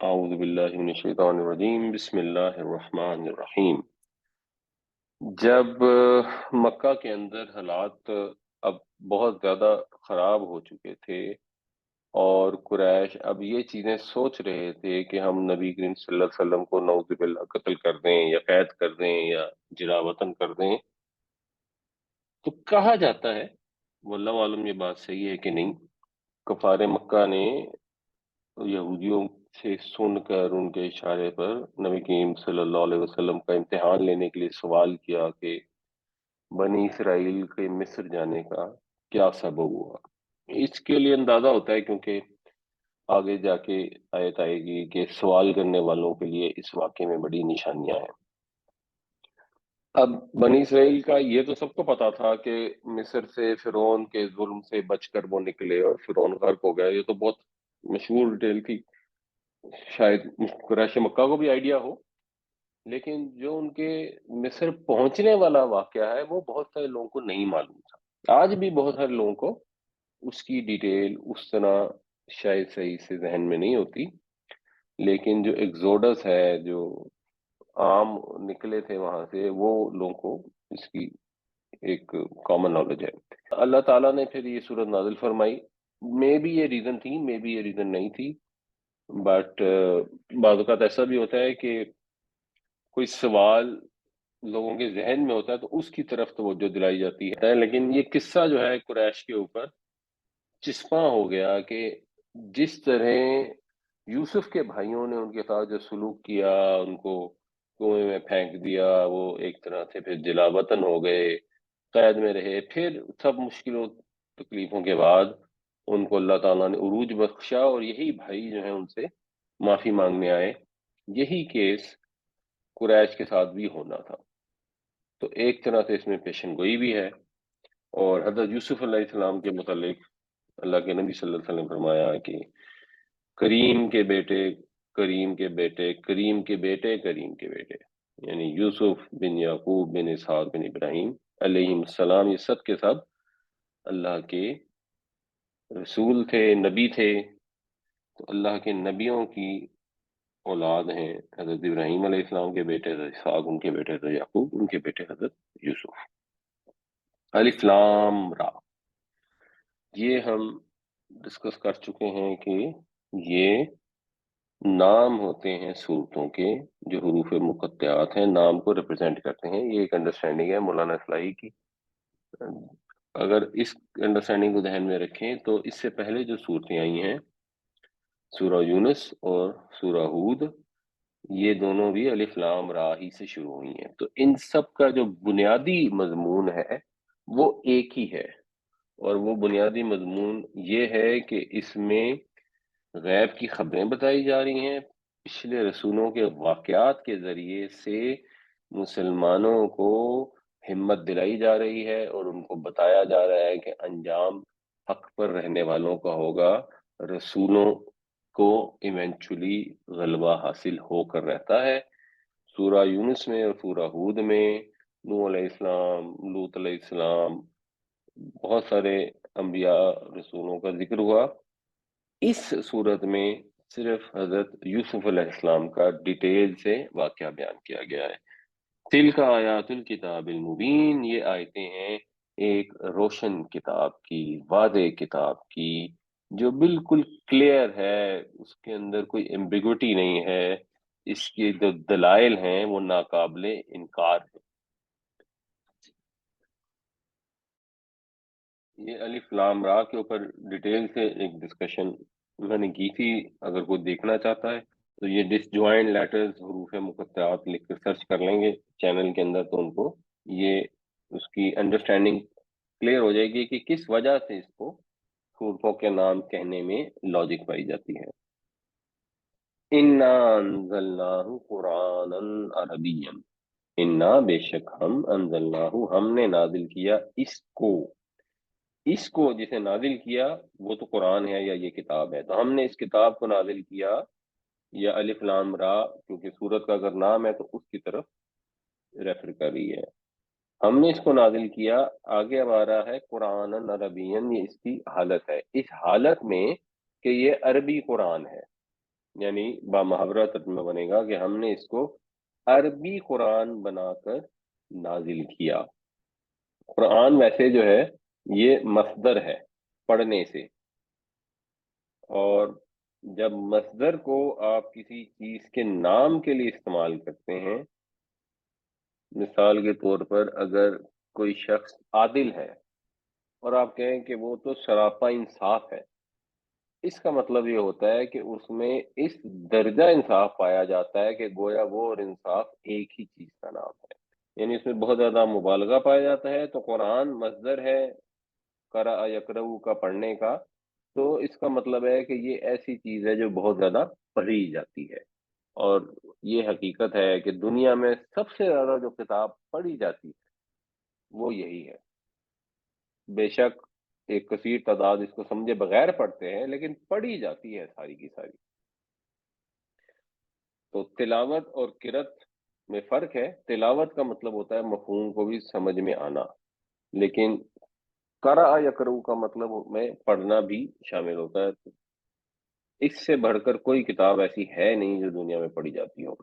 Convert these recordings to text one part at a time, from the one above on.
اعوذ باللہ من الشیطان الرجیم بسم اللہ الرحمن الرحیم۔ جب مکہ کے اندر حالات اب بہت زیادہ خراب ہو چکے تھے اور قریش اب یہ چیزیں سوچ رہے تھے کہ ہم نبی کریم صلی اللہ علیہ وسلم کو نعوذ باللہ قتل کر دیں یا قید کر دیں یا جلا وطن کر دیں، تو کہا جاتا ہے، واللہ عالم یہ بات صحیح ہے کہ نہیں، کفار مکہ نے یہودیوں سے سن کر ان کے اشارے پر نبی کریم صلی اللہ علیہ وسلم کا امتحان لینے کے لیے سوال کیا کہ بنی اسرائیل کے مصر جانے کا کیا سبب ہوا۔ اس کے لیے اندازہ ہوتا ہے کیونکہ آگے جا کے آیت آئے گی کہ سوال کرنے والوں کے لیے اس واقعے میں بڑی نشانیاں ہیں۔ اب بنی اسرائیل کا یہ تو سب کو پتا تھا کہ مصر سے فرعون کے ظلم سے بچ کر وہ نکلے اور فرعون غرق ہو گیا، یہ تو بہت مشہور ڈیٹیل تھی، شاید قریش مکہ کو بھی آئیڈیا ہو، لیکن جو ان کے مصر پہنچنے والا واقعہ ہے وہ بہت سارے لوگوں کو نہیں معلوم تھا۔ آج بھی بہت سارے لوگوں کو اس کی ڈیٹیل اس طرح شاید صحیح سے ذہن میں نہیں ہوتی، لیکن جو ایگزوڈس ہے، جو عام نکلے تھے وہاں سے، وہ لوگوں کو اس کی ایک کامن نالج ہے۔ اللہ تعالیٰ نے پھر یہ صورت نازل فرمائی، مے بھی یہ ریزن تھی، مے بھی یہ ریزن نہیں تھی، بٹ بعض اوقات ایسا بھی ہوتا ہے کہ کوئی سوال لوگوں کے ذہن میں ہوتا ہے تو اس کی طرف توجہ دلائی جاتی ہے، لیکن یہ قصہ جو ہے قریش کے اوپر چسپاں ہو گیا کہ جس طرح یوسف کے بھائیوں نے ان کے ساتھ جو سلوک کیا، ان کو کنویں میں پھینک دیا، وہ ایک طرح سے پھر جلا وطن ہو گئے، قید میں رہے، پھر سب مشکلوں تکلیفوں کے بعد ان کو اللہ تعالیٰ نے عروج بخشا اور یہی بھائی جو ہیں ان سے معافی مانگنے آئے۔ یہی کیس قریش کے ساتھ بھی ہونا تھا، تو ایک طرح سے اس میں پیشن گوئی بھی ہے۔ اور حضرت یوسف علیہ السلام کے متعلق اللہ کے نبی صلی اللہ علیہ وسلم نے فرمایا کہ کریم کے بیٹے، کریم کے بیٹے، کریم کے بیٹے، کریم کے بیٹے، یعنی یوسف بن یعقوب بن اسحاق بن ابراہیم علیہ السلام، یہ سب کے سب اللہ کے رسول تھے، نبی تھے، تو اللہ کے نبیوں کی اولاد ہیں۔ حضرت ابراہیم علیہ السلام کے بیٹے حضرت اسحاق، ان کے بیٹے حضرت یعقوب، ان کے بیٹے حضرت یوسف۔ الف لام را، یہ ہم ڈسکس کر چکے ہیں کہ یہ نام ہوتے ہیں صورتوں کے، جو حروف مقطعات ہیں نام کو ریپرزینٹ کرتے ہیں۔ یہ ایک انڈرسٹینڈنگ ہے مولانا اصلاحی کی۔ اگر اس انڈرسٹینڈنگ کو ذہن میں رکھیں تو اس سے پہلے جو صورتیں آئی ہیں، سورہ یونس اور سورہ ہود، یہ دونوں بھی الف لام را ہی سے شروع ہوئی ہیں، تو ان سب کا جو بنیادی مضمون ہے وہ ایک ہی ہے، اور وہ بنیادی مضمون یہ ہے کہ اس میں غیب کی خبریں بتائی جا رہی ہیں، پچھلے رسولوں کے واقعات کے ذریعے سے مسلمانوں کو ہمت دلائی جا رہی ہے اور ان کو بتایا جا رہا ہے کہ انجام حق پر رہنے والوں کا ہوگا، رسولوں کو ایونچولی غلبہ حاصل ہو کر رہتا ہے۔ سورہ یونس میں اور سورہ ہود میں نوح علیہ السلام، لوط علیہ السلام، بہت سارے انبیاء رسولوں کا ذکر ہوا۔ اس صورت میں صرف حضرت یوسف علیہ السلام کا ڈیٹیل سے واقعہ بیان کیا گیا ہے۔ تلک آیات الکتاب المبین، یہ آیتیں ہیں ایک روشن کتاب کی، واضح کتاب کی، جو بالکل کلیئر ہے، اس کے اندر کوئی ایمبیگوٹی نہیں ہے، اس کے جو دلائل ہیں وہ ناقابل انکار ہیں۔ یہ الف لام را کے اوپر ڈیٹیل سے ایک ڈسکشن میں نے کی تھی، اگر کوئی دیکھنا چاہتا ہے تو یہ ڈس جوائن لیٹرز، حروف مقطعات لکھ کر سرچ کر لیں گے چینل کے اندر، تو ان کو یہ اس کی انڈرسٹینڈنگ کلیئر ہو جائے گی کہ کس وجہ سے اس کو حروفوں کے نام کہنے میں لاجک پائی جاتی ہے۔ انا انزلناہ قرآنا عربیا، انا بے شک ہم، انزلناہ ہم نے نازل کیا اس کو جسے نازل کیا وہ تو قرآن ہے یا یہ کتاب ہے، تو ہم نے اس کتاب کو نازل کیا، یا الف لام را کیونکہ سورت کا اگر نام ہے تو اس کی طرف ریفر کر رہی ہے۔ ہم نے اس کو نازل کیا، آگے اب آ رہا ہے قرآن عربین، یہ اس کی حالت ہے، اس حالت میں کہ یہ عربی قرآن ہے۔ یعنی بامحاورہ ترجمہ بنے گا کہ ہم نے اس کو عربی قرآن بنا کر نازل کیا۔ قرآن ویسے جو ہے یہ مصدر ہے پڑھنے سے، اور جب مصدر کو آپ کسی چیز کے نام کے لیے استعمال کرتے ہیں، مثال کے طور پر اگر کوئی شخص عادل ہے اور آپ کہیں کہ وہ تو سراپا انصاف ہے، اس کا مطلب یہ ہوتا ہے کہ اس میں اس درجہ انصاف پایا جاتا ہے کہ گویا وہ اور انصاف ایک ہی چیز کا نام ہے، یعنی اس میں بہت زیادہ مبالغہ پایا جاتا ہے۔ تو قرآن مصدر ہے قرأ یقرؤ کا پڑھنے کا، تو اس کا مطلب ہے کہ یہ ایسی چیز ہے جو بہت زیادہ پڑھی جاتی ہے، اور یہ حقیقت ہے کہ دنیا میں سب سے زیادہ جو کتاب پڑھی جاتی ہے وہ یہی ہے۔ بے شک ایک کثیر تعداد اس کو سمجھے بغیر پڑھتے ہیں، لیکن پڑھی جاتی ہے ساری کی ساری۔ تو تلاوت اور قرأت میں فرق ہے۔ تلاوت کا مطلب ہوتا ہے مفہوم کو بھی سمجھ میں آنا، لیکن قرأ یقرؤ کا مطلب میں پڑھنا بھی شامل ہوتا ہے۔ اس سے بڑھ کر کوئی کتاب ایسی ہے نہیں جو دنیا میں پڑھی جاتی ہو۔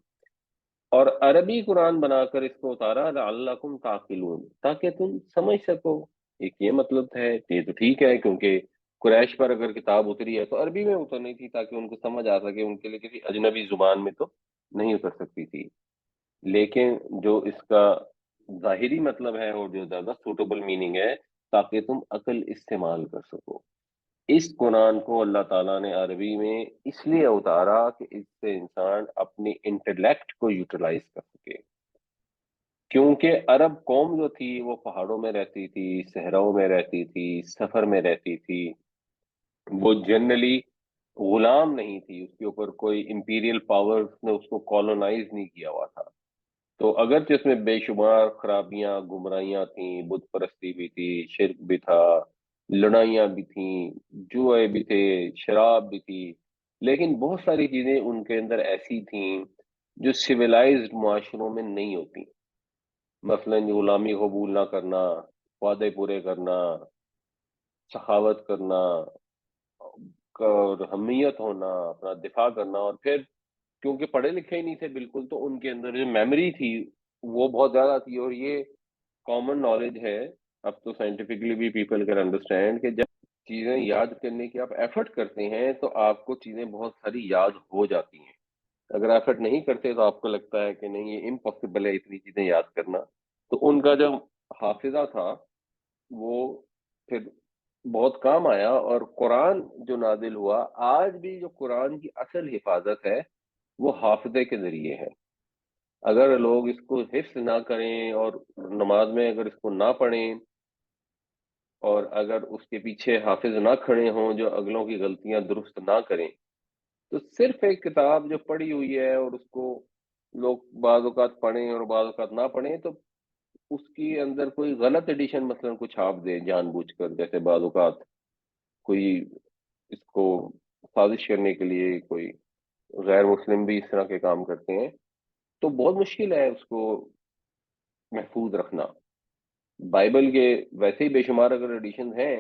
اور عربی قرآن بنا کر اس کو اتارا لعلکم تعقلون، تاکہ تم سمجھ سکو۔ ایک یہ مطلب ہے، یہ تو ٹھیک ہے، کیونکہ قریش پر اگر کتاب اتری ہے تو عربی میں اترنی تھی تاکہ ان کو سمجھ آ سکے، ان کے لیے کسی اجنبی زبان میں تو نہیں اتر سکتی تھی۔ لیکن جو اس کا ظاہری مطلب ہے اور جو زیادہ سوٹیبل میننگ ہے، تاکہ تم عقل استعمال کر سکو۔ اس قرآن کو اللہ تعالیٰ نے عربی میں اس لیے اتارا کہ اس سے انسان اپنی انٹلیکٹ کو یوٹیلائز کر سکے، کیونکہ عرب قوم جو تھی وہ پہاڑوں میں رہتی تھی، صحراؤں میں رہتی تھی، سفر میں رہتی تھی، وہ جنرلی غلام نہیں تھی، اس کے اوپر کوئی امپیریل پاور نے اس کو کالونائز نہیں کیا ہوا تھا۔ تو اگرچہ اس میں بے شمار خرابیاں گمراہیاں تھیں، بت پرستی بھی تھی، شرک بھی تھا، لڑائیاں بھی تھیں، جوئے بھی تھے، شراب بھی تھی، لیکن بہت ساری چیزیں ان کے اندر ایسی تھیں جو سویلائزڈ معاشروں میں نہیں ہوتی۔ مثلا غلامی قبول نہ کرنا، وعدے پورے کرنا، سخاوت کرنا، اور حمیت ہونا، اپنا دفاع کرنا، اور پھر کیونکہ پڑھے لکھے ہی نہیں تھے بالکل، تو ان کے اندر جو میموری تھی وہ بہت زیادہ تھی۔ اور یہ کامن نالج ہے، اب تو سائنٹیفکلی بھی پیپل کین انڈرسٹینڈ کہ جب چیزیں یاد کرنے کی آپ ایفرٹ کرتے ہیں تو آپ کو چیزیں بہت ساری یاد ہو جاتی ہیں۔ اگر ایفرٹ نہیں کرتے تو آپ کو لگتا ہے کہ نہیں، یہ امپاسبل ہے اتنی چیزیں یاد کرنا۔ تو ان کا جو حافظہ تھا وہ پھر بہت کام آیا، اور قرآن جو نازل ہوا، آج بھی جو قرآن کی اصل حفاظت ہے وہ حافظے کے ذریعے ہے۔ اگر لوگ اس کو حفظ نہ کریں اور نماز میں اگر اس کو نہ پڑھیں، اور اگر اس کے پیچھے حافظ نہ کھڑے ہوں جو اگلوں کی غلطیاں درست نہ کریں، تو صرف ایک کتاب جو پڑھی ہوئی ہے اور اس کو لوگ بعض اوقات پڑھیں اور بعض اوقات نہ پڑھیں، تو اس کی اندر کوئی غلط ایڈیشن مثلا کچھ چھاپ دے جان بوجھ کر، جیسے بعض اوقات کوئی اس کو سازش کرنے کے لیے کوئی غیر مسلم بھی اس طرح کے کام کرتے ہیں، تو بہت مشکل ہے اس کو محفوظ رکھنا۔ بائبل کے ویسے ہی بے شمار اگر ایڈیشن ہیں،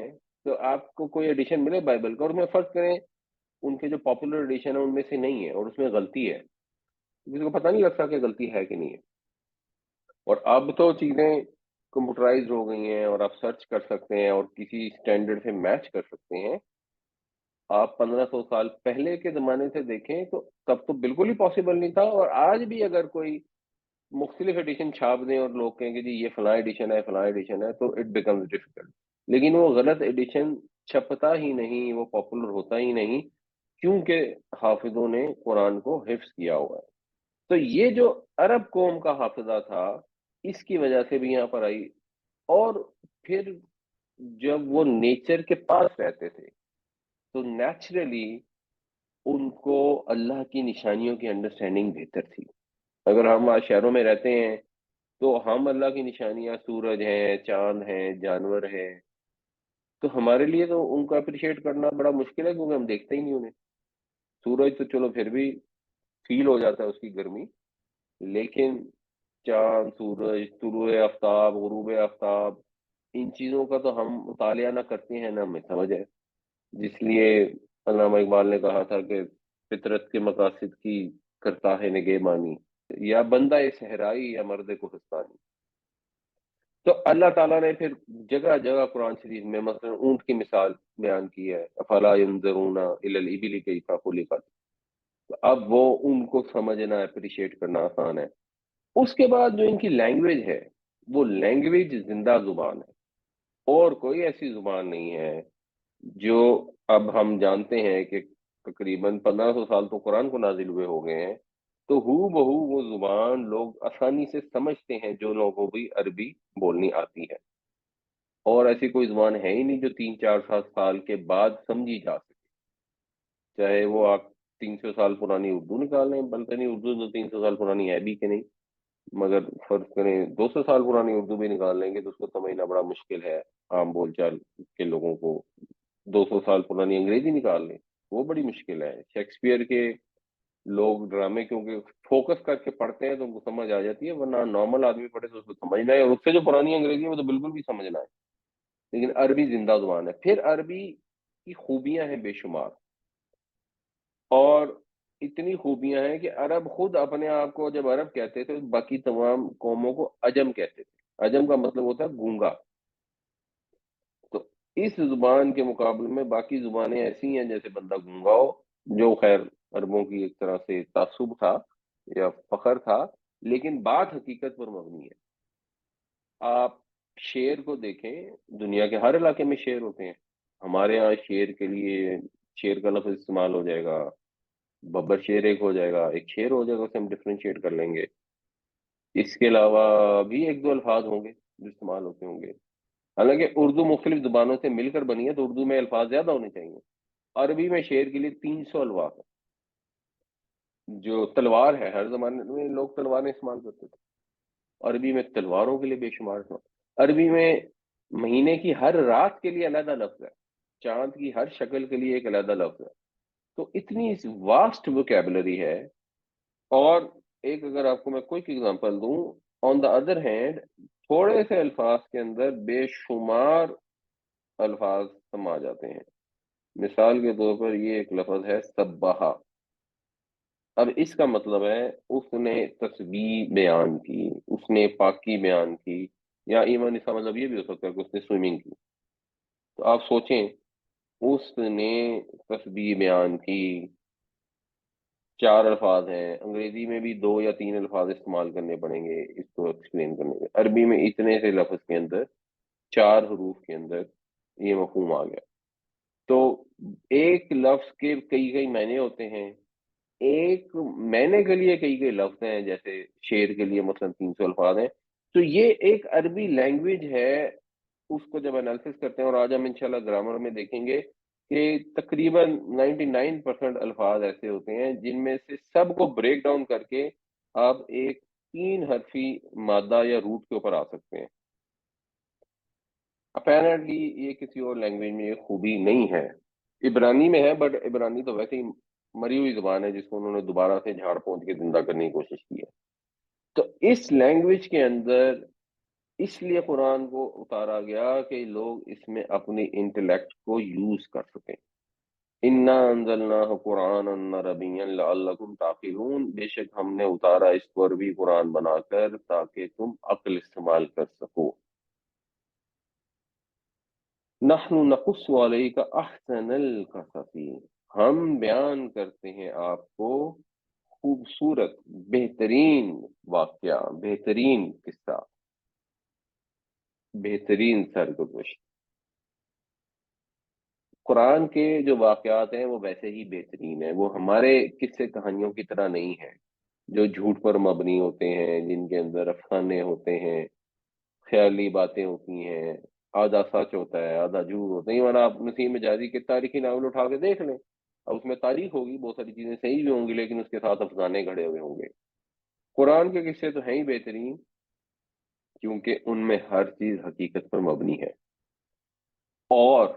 تو آپ کو کوئی ایڈیشن ملے بائبل کا اور اس میں فرض کریں ان کے جو پاپولر ایڈیشن ہے ان میں سے نہیں ہے اور اس میں غلطی ہے، کسی کو پتہ نہیں لگتا کہ غلطی ہے کہ نہیں ہے۔ اور اب تو چیزیں کمپیوٹرائز ہو گئی ہیں اور آپ سرچ کر سکتے ہیں اور کسی اسٹینڈرڈ سے میچ کر سکتے ہیں۔ آپ 1500 سال پہلے کے زمانے سے دیکھیں تو تب تو بالکل ہی پاسبل نہیں تھا، اور آج بھی اگر کوئی مختلف ایڈیشن چھاپ دیں اور لوگ کہیں کہ جی یہ فلاں ایڈیشن ہے فلاں ایڈیشن ہے، تو اٹ بیکمز ڈیفیکلٹ۔ لیکن وہ غلط ایڈیشن چھپتا ہی نہیں، وہ پاپولر ہوتا ہی نہیں، کیونکہ حافظوں نے قرآن کو حفظ کیا ہوا ہے۔ تو یہ جو عرب قوم کا حافظہ تھا، اس کی وجہ سے بھی یہاں پر آئی۔ اور پھر جب وہ نیچر کے پاس رہتے تھے تو نیچرلی ان کو اللہ کی نشانیوں کی انڈرسٹینڈنگ بہتر تھی۔ اگر ہم آج شہروں میں رہتے ہیں تو ہم اللہ کی نشانیاں، سورج ہیں، چاند ہیں، جانور ہیں، تو ہمارے لیے تو ان کو اپریشیٹ کرنا بڑا مشکل ہے، کیونکہ ہم دیکھتے ہی نہیں انہیں۔ سورج تو چلو پھر بھی فیل ہو جاتا ہے اس کی گرمی، لیکن چاند، سورج، طلوع آفتاب، غروب آفتاب، ان چیزوں کا تو ہم مطالعہ نہ کرتے ہیں نہ ہمیں سمجھ ہے۔ جس لیے علامہ اقبال نے کہا تھا کہ فطرت کے مقاصد کی کرتا ہے نگہبانی، یا بندہ صحرائی یا مرد کوہستانی۔ تو اللہ تعالیٰ نے پھر جگہ جگہ قرآن شریف میں مثلا اونٹ کی مثال بیان کی ہے، افلا ینظرون الی الابل کیف خلقت۔ اب وہ ان کو سمجھنا، اپریشیٹ کرنا آسان ہے۔ اس کے بعد جو ان کی لینگویج ہے، وہ لینگویج زندہ زبان ہے، اور کوئی ایسی زبان نہیں ہے جو اب ہم جانتے ہیں کہ تقریباً 1500 سال تو قرآن کو نازل ہوئے ہو گئے ہیں، تو ہو بہو وہ زبان لوگ آسانی سے سمجھتے ہیں جو لوگوں کو بھی عربی بولنی آتی ہے، اور ایسی کوئی زبان ہے ہی نہیں جو 300-400 سال کے بعد سمجھی جا سکے، چاہے وہ آپ 300 سال پرانی اردو نکال لیں، بلکہ نہیں اردو تو 300 سال پرانی ہے بھی کہ نہیں، مگر فرض کریں 200 سال پرانی اردو بھی نکال لیں گے تو اس کو سمجھنا بڑا مشکل ہے عام بول چال کے لوگوں کو۔ 200 سال پرانی انگریزی نکال لیں، وہ بڑی مشکل ہے۔ شیکسپیئر کے لوگ ڈرامے کیونکہ فوکس کر کے پڑھتے ہیں تو ان کو سمجھ آ جاتی ہے، ورنہ نارمل آدمی پڑھے تو اس کو سمجھنا ہے، اور اس سے جو پرانی انگریزی ہے وہ تو بالکل بھی سمجھنا ہے۔ لیکن عربی زندہ زبان ہے۔ پھر عربی کی خوبیاں ہیں بے شمار، اور اتنی خوبیاں ہیں کہ عرب خود اپنے آپ کو جب عرب کہتے تھے باقی تمام قوموں کو عجم کہتے تھے۔ عجم کا مطلب ہوتا ہے گونگا۔ تو اس زبان کے مقابلے میں باقی زبانیں ایسی ہیں جیسے بندہ گونگا ہو، جو خیر عربوں کی ایک طرح سے تعصب تھا یا فخر تھا، لیکن بات حقیقت پر مبنی ہے۔ آپ شیر کو دیکھیں، دنیا کے ہر علاقے میں شیر ہوتے ہیں، ہمارے ہاں شیر کے لیے شیر کا لفظ استعمال ہو جائے گا، ببر شیر ایک ہو جائے گا، ایک شیر ہو جائے گا، اسے ہم ڈفرینشیٹ کر لیں گے۔ اس کے علاوہ بھی ایک دو الفاظ ہوں گے جو استعمال ہوتے ہوں گے، حالانکہ اردو مختلف زبانوں سے مل کر بنی ہے تو اردو میں الفاظ زیادہ ہونے چاہیے۔ عربی میں شعر کے لیے 300 الفاظ ہیں۔ جو تلوار ہے، ہر زمانے میں لوگ تلواریں استعمال کرتے تھے، عربی میں تلواروں کے لیے بے شمار الفاظ۔ عربی میں مہینے کی ہر رات کے لیے علیحدہ لفظ ہے، چاند کی ہر شکل کے لیے ایک علیحدہ لفظ ہے۔ تو اتنی واسٹ ووکیبلری ہے۔ اور ایک اگر آپ کو میں کوئک ایگزامپل دوں، آن دا ادر ہینڈ تھوڑے سے الفاظ کے اندر بے شمار الفاظ سما جاتے ہیں۔ مثال کے طور پر یہ ایک لفظ ہے سبحہ۔ اب اس کا مطلب ہے اس نے تسبیح بیان کی، اس نے پاکی بیان کی، یا ایون اس کا مطلب یہ بھی ہو سکتا ہے کہ اس نے سوئمنگ کی۔ تو آپ سوچیں، اس نے تسبیح بیان کی، 4 الفاظ ہیں، انگریزی میں بھی 2 یا 3 الفاظ استعمال کرنے پڑیں گے اس کو ایکسپلین کرنے کے، عربی میں اتنے سے لفظ کے اندر 4 حروف کے اندر یہ مفہوم آ گیا۔ تو ایک لفظ کے کئی کئی معنی ہوتے ہیں، ایک معنی کے لیے کئی کئی لفظ ہیں، جیسے شعر کے لیے مثلا 300 الفاظ ہیں۔ تو یہ ایک عربی لینگویج ہے، اس کو جب انالیسس کرتے ہیں، اور آج ہم انشاءاللہ گرامر میں دیکھیں گے کہ تقریباً 99% الفاظ ایسے ہوتے ہیں جن میں سے سب کو بریک ڈاؤن کر کے آپ ایک 3 حرفی مادہ یا روٹ کے اوپر آ سکتے ہیں۔ اپیرنٹلی یہ کسی اور لینگویج میں یہ خوبی نہیں ہے، عبرانی میں ہے، بٹ عبرانی تو ویسے ہی مری ہوئی زبان ہے جس کو انہوں نے دوبارہ سے جھاڑ پونچھ کے زندہ کرنے کی کوشش کی ہے۔ تو اس لینگویج کے اندر اس لیے قرآن کو اتارا گیا کہ لوگ اس میں اپنی انٹلیکٹ کو یوز کر سکیں۔ انا انزلناہ قرآنا عربیا لعلکم تعقلون، بے شک ہم نے اتارا اس کو عربی قرآن بنا کر تاکہ تم عقل استعمال کر سکو۔ نحن نقص علیک احسن القصص، ہم بیان کرتے ہیں آپ کو خوبصورت بہترین واقعہ، بہترین قصہ، بہترین سرگزشت۔ قرآن کے جو واقعات ہیں وہ ویسے ہی بہترین ہیں، وہ ہمارے قصے کہانیوں کی طرح نہیں ہیں جو جھوٹ پر مبنی ہوتے ہیں، جن کے اندر افسانے ہوتے ہیں، خیالی باتیں ہوتی ہیں، آدھا سچ ہوتا ہے آدھا جھوٹ ہوتا ہے۔ ایون آپ نسیم حجازی کے تاریخی ناول اٹھا کے دیکھ لیں، اب اس میں تاریخ ہوگی، بہت ساری چیزیں صحیح بھی ہوں گی، لیکن اس کے ساتھ افسانے کھڑے ہوئے ہوں گے۔ قرآن کے قصے تو ہیں ہی بہترین، کیونکہ ان میں ہر چیز حقیقت پر مبنی ہے۔ اور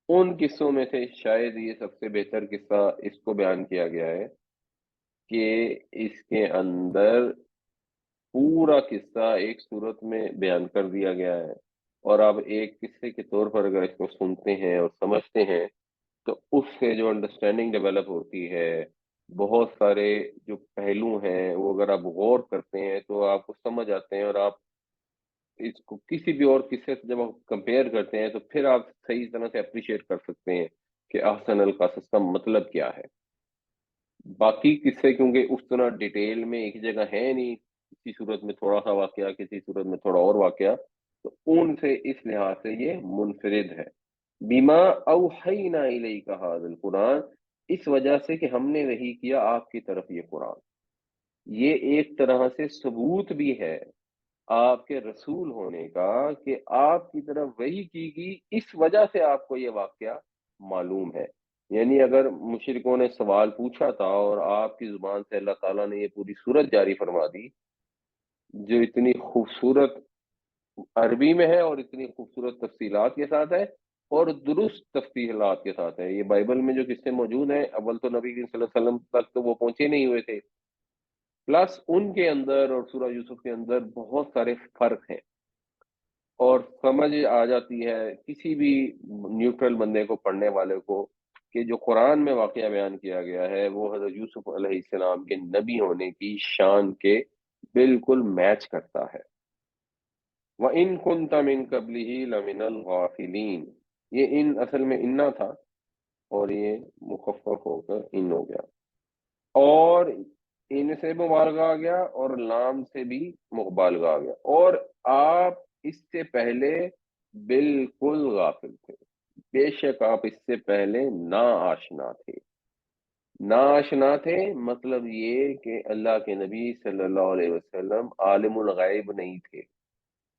ان قصوں میں سے شاید یہ سب سے بہتر قصہ اس کو بیان کیا گیا ہے کہ اس کے اندر پورا قصہ ایک صورت میں بیان کر دیا گیا ہے، اور آپ ایک قصے کے طور پر اگر اس کو سنتے ہیں اور سمجھتے ہیں تو اس سے جو انڈرسٹینڈنگ ڈیولپ ہوتی ہے، بہت سارے جو پہلو ہیں وہ اگر آپ غور کرتے ہیں تو آپ کو سمجھ آتے ہیں، اور آپ اس کو کسی بھی اور قصے سے جب آپ کمپیئر کرتے ہیں تو پھر آپ صحیح طرح سے اپریشیٹ کر سکتے ہیں کہ احسن القصص کا مطلب کیا ہے۔ باقی قصے کیونکہ اس طرح ڈیٹیل میں ایک جگہ ہے نہیں، کسی صورت میں تھوڑا سا واقعہ، کسی صورت میں تھوڑا اور واقعہ، تو ان سے اس لحاظ سے یہ منفرد ہے۔ بیما اوحینا الیک ھذا القرآن، اس وجہ سے کہ ہم نے وحی کیا آپ کی طرف یہ قرآن، یہ ایک طرح سے ثبوت بھی ہے آپ کے رسول ہونے کا کہ آپ کی طرف وحی کی گئی، اس وجہ سے آپ کو یہ واقعہ معلوم ہے۔ یعنی اگر مشرکوں نے سوال پوچھا تھا اور آپ کی زبان سے اللہ تعالیٰ نے یہ پوری صورت جاری فرما دی جو اتنی خوبصورت عربی میں ہے اور اتنی خوبصورت تفصیلات کے ساتھ ہے اور درست تفصیلات کے ساتھ ہے، یہ بائبل میں جو قصے موجود ہیں اول تو نبی کریم صلی اللہ علیہ وسلم تک تو وہ پہنچے نہیں ہوئے تھے، پلس ان کے اندر اور سورہ یوسف کے اندر بہت سارے فرق ہیں، اور سمجھ آ جاتی ہے کسی بھی نیوٹرل بندے کو، پڑھنے والے کو، کہ جو قرآن میں واقعہ بیان کیا گیا ہے وہ حضرت یوسف علیہ السلام کے نبی ہونے کی شان کے بالکل میچ کرتا ہے۔ وَإِن كُنتَ مِن قَبْلِهِ لَمِنَ الْغَافِلِينَ، یہ ان اصل میں انّا تھا اور یہ مخفف ہو کر ان ہو گیا، اور ان سے مبالغہ آ گیا اور لام سے بھی مبالغہ آ گیا، اور آپ اس سے پہلے بالکل غافل تھے، بے شک آپ اس سے پہلے نا آشنا تھے۔ نا آشنا تھے مطلب یہ کہ اللہ کے نبی صلی اللہ علیہ وسلم عالم الغیب نہیں تھے،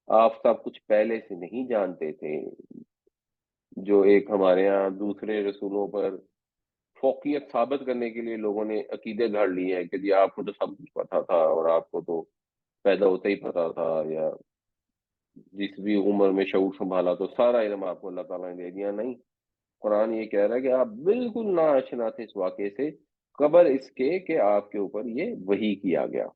آپ سب کچھ پہلے سے نہیں جانتے تھے، جو ایک ہمارے ہاں دوسرے رسولوں پر فوقیت ثابت کرنے کے لیے لوگوں نے عقیدے گھڑ لیے ہیں کہ جی آپ کو تو سب کچھ پتا تھا اور آپ کو تو پیدا ہوتے ہی پتا تھا، یا جس بھی عمر میں شعور سنبھالا تو سارا علم آپ کو اللہ تعالیٰ نے دے دیا۔ نہیں، قرآن یہ کہہ رہا ہے کہ آپ بالکل ناآشنا تھے اس واقعے سے قبل اس کے کہ آپ کے اوپر یہ وحی کیا گیا،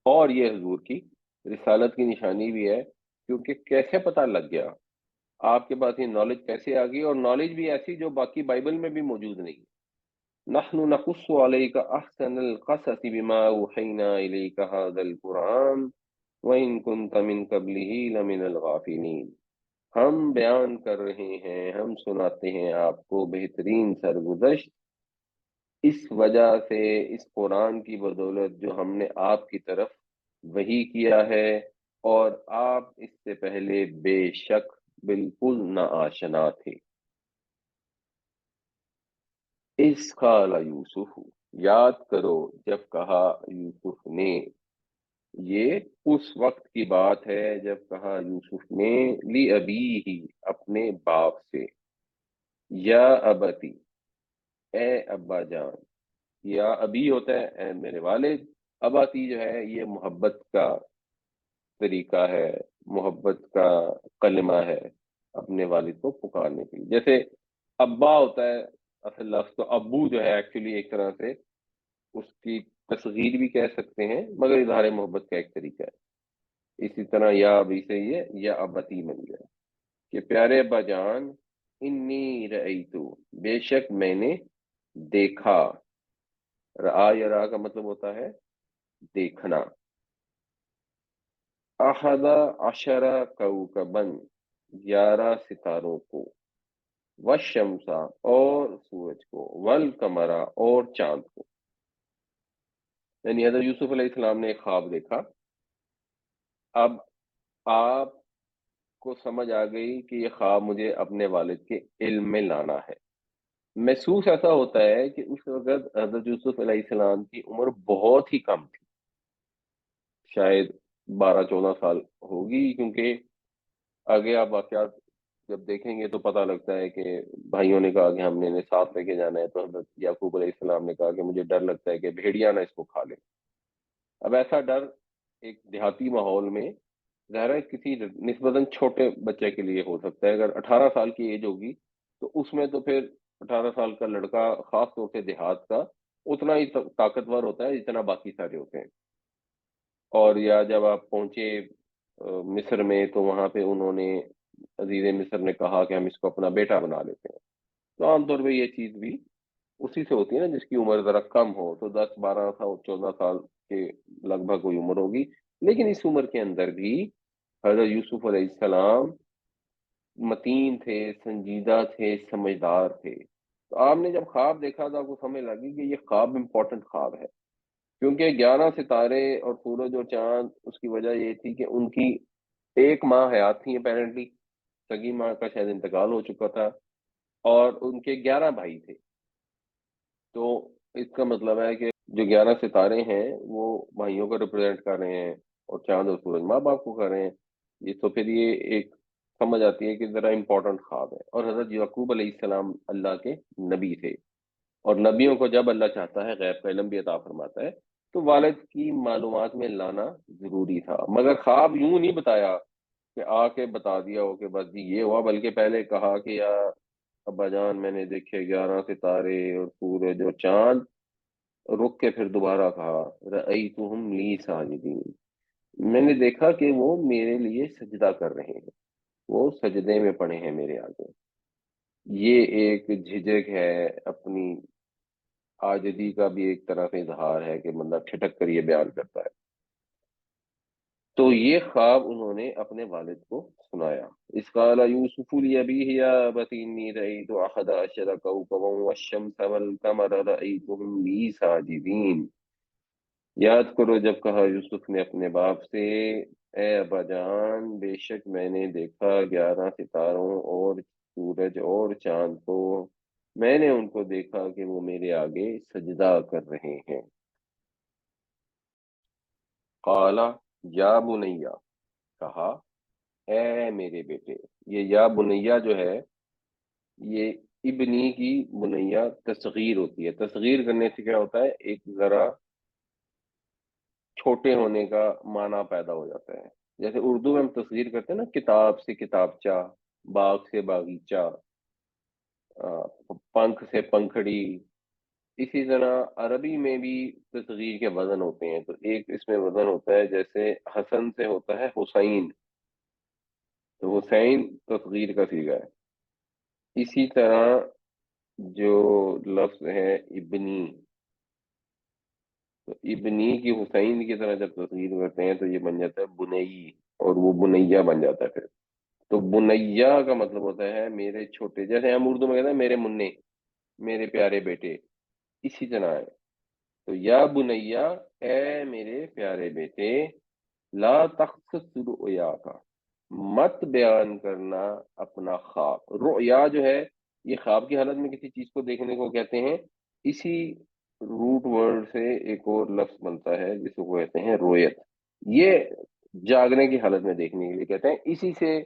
اور یہ حضور کی رسالت کی نشانی بھی ہے، کیونکہ کیسے پتہ لگ گیا آپ کے پاس یہ نالج کیسے آ گئی، اور نالج بھی ایسی جو باقی بائبل میں بھی موجود نہیں۔ نحن نقص عليك احسن القصص بما اوحينا اليك هذا القرآن وان كنت من قبله لمن الغافلين، ہم بیان کر رہے ہیں، ہم سناتے ہیں آپ کو بہترین سرگزشت اس وجہ سے، اس قرآن کی بدولت جو ہم نے آپ کی طرف وحی کیا ہے، اور آپ اس سے پہلے بے شک بالکل نہ آشنا تھے۔ اس قال یوسف، یاد کرو جب کہا یوسف نے، یہ اس وقت کی بات ہے جب کہا یوسف نے لی ابی ہی، اپنے باپ سے، یا ابتی، اے ابا جان، یا ابی ہوتا ہے اے میرے والد، اباتی جو ہے یہ محبت کا طریقہ ہے، محبت کا کلمہ ہے اپنے والد کو پکارنے کے لیے۔ جیسے ابا ہوتا ہے اصل لفظ، تو ابو جو ہے ایکچولی ایک طرح سے اس کی تصغیر بھی کہہ سکتے ہیں مگر اظہار محبت کا ایک طریقہ ہے۔ اسی طرح یا ابھی سے یہ یا ابتی بن گیا کہ پیارے ابا جان، انی رأیتو، بے شک میں نے دیکھا، رآ یا را کا مطلب ہوتا ہے دیکھنا، احد عشر کوكبا، 11 ستاروں کو، والشمسا، اور سورج کو، والقمرا، اور چاند کو۔ یعنی حضرت یوسف علیہ السلام نے ایک خواب دیکھا، اب آپ کو سمجھ آ گئی کہ یہ خواب مجھے اپنے والد کے علم میں لانا ہے۔ محسوس ایسا ہوتا ہے کہ اس وقت حضرت یوسف علیہ السلام کی عمر بہت ہی کم تھی، شاید 12-14 سال ہوگی، کیونکہ آگے آپ واقعات جب دیکھیں گے تو پتہ لگتا ہے کہ بھائیوں نے کہا کہ ہم نے انہیں ساتھ لے کے جانا ہے، تو حضرت یعقوب علیہ السلام نے کہا کہ مجھے ڈر لگتا ہے کہ بھیڑیا نہ اس کو کھا لے۔ اب ایسا ڈر ایک دیہاتی ماحول میں ظاہر ہے کسی نسبتاً چھوٹے بچے کے لیے ہو سکتا ہے، اگر 18 سال کی ایج ہوگی تو اس میں تو پھر 18 سال کا لڑکا خاص طور سے دیہات کا اتنا ہی طاقتور ہوتا ہے جتنا باقی سارے ہوتے ہیں۔ اور یا جب آپ پہنچے مصر میں تو وہاں پہ انہوں نے، عزیز مصر نے کہا کہ ہم اس کو اپنا بیٹا بنا لیتے ہیں، تو عام طور پہ یہ چیز بھی اسی سے ہوتی ہے نا جس کی عمر ذرا کم ہو، تو 10 12 سال 14 سال کے لگ بھگ کوئی عمر ہوگی، لیکن اس عمر کے اندر بھی حضرت یوسف علیہ السلام متین تھے، سنجیدہ تھے، سمجھدار تھے۔ تو آپ نے جب خواب دیکھا تو آپ کو سمجھ لگی کہ یہ خواب امپورٹنٹ خواب ہے، کیونکہ 11 ستارے اور سورج اور چاند، اس کی وجہ یہ تھی کہ ان کی ایک ماں حیات تھی اپیرنٹلی، سگی ماں کا شاید انتقال ہو چکا تھا، اور ان کے 11 بھائی تھے۔ تو اس کا مطلب ہے کہ جو 11 ستارے ہیں وہ بھائیوں کو ریپرزینٹ کر رہے ہیں، اور چاند اور سورج ماں باپ کو کر رہے ہیں۔ یہ تو پھر یہ ایک سمجھ آتی ہے کہ ذرا امپورٹنٹ خواب ہے۔ اور حضرت یعقوب علیہ السلام اللہ کے نبی تھے، اور نبیوں کو جب اللہ چاہتا ہے غیب کا علم بھی عطا فرماتا ہے، تو والد کی معلومات میں لانا ضروری تھا، مگر خواب یوں نہیں بتایا کہ آ کے بتا دیا ہو کہ بس جی یہ ہوا، بلکہ پہلے کہا کہ یا ابا جان میں نے دیکھے 11 ستارے اور سورج اور چاند، رک کے پھر دوبارہ کہا رأیتہم لی ساجدین، میں نے دیکھا کہ وہ میرے لیے سجدہ کر رہے ہیں، وہ سجدے میں پڑے ہیں میرے آگے۔ یہ ایک جھجک ہے، اپنی عاجزی کا بھی ایک طرح سے اظہار ہے کہ بندہ ٹھٹک کر یہ بیان کرتا ہے۔ تو یہ خواب انہوں نے اپنے والد کو سنایا۔ اس قال یوسف لأبیہ یا ابت انی رأیت احد عشر کوکبا والشمس والقمر رأیتهم لی ساجدین۔ یاد کرو جب کہا یوسف نے اپنے باپ سے، اے ابا جان بے شک میں نے دیکھا 11 ستاروں اور سورج اور چاند کو، میں نے ان کو دیکھا کہ وہ میرے آگے سجدہ کر رہے ہیں۔ قال یا بنیا، کہا اے میرے بیٹے۔ یہ یا بنیا جو ہے، یہ ابنی کی بنیا تصغیر ہوتی ہے۔ تصغیر کرنے سے کیا ہوتا ہے، ایک ذرا چھوٹے ہونے کا معنی پیدا ہو جاتا ہے۔ جیسے اردو میں ہم تصغیر کرتے ہیں نا، کتاب سے کتابچہ، باغ سے باغیچہ، پنکھ سے پنکھڑی، اسی طرح عربی میں بھی تصغیر کے وزن ہوتے ہیں۔ تو ایک اس میں وزن ہوتا ہے، جیسے حسن سے ہوتا ہے حسین، تو حسین تصغیر کا صیغہ ہے۔ اسی طرح جو لفظ ہے ابنی، تو ابنی کی حسین کی طرح جب تصغیر کرتے ہیں تو یہ بن جاتا ہے بنئی، اور وہ بنیا بن جاتا ہے پھر۔ تو بنیا کا مطلب ہوتا ہے میرے چھوٹے، جیسے ہم اردو میں کہتے ہیں میرے منع، میرے پیارے بیٹے، اسی طرح ہے۔ تو یا بنیا، اے میرے پیارے بیٹے، لا تخصص رؤیا کا، مت بیان کرنا اپنا خواب۔ رؤیا جو ہے، یہ خواب کی حالت میں کسی چیز کو دیکھنے کو کہتے ہیں۔ اسی روٹ ورڈ سے ایک اور لفظ بنتا ہے جس کو کہتے ہیں رویت، یہ جاگنے کی حالت میں دیکھنے کے لیے کہتے ہیں، اسی سے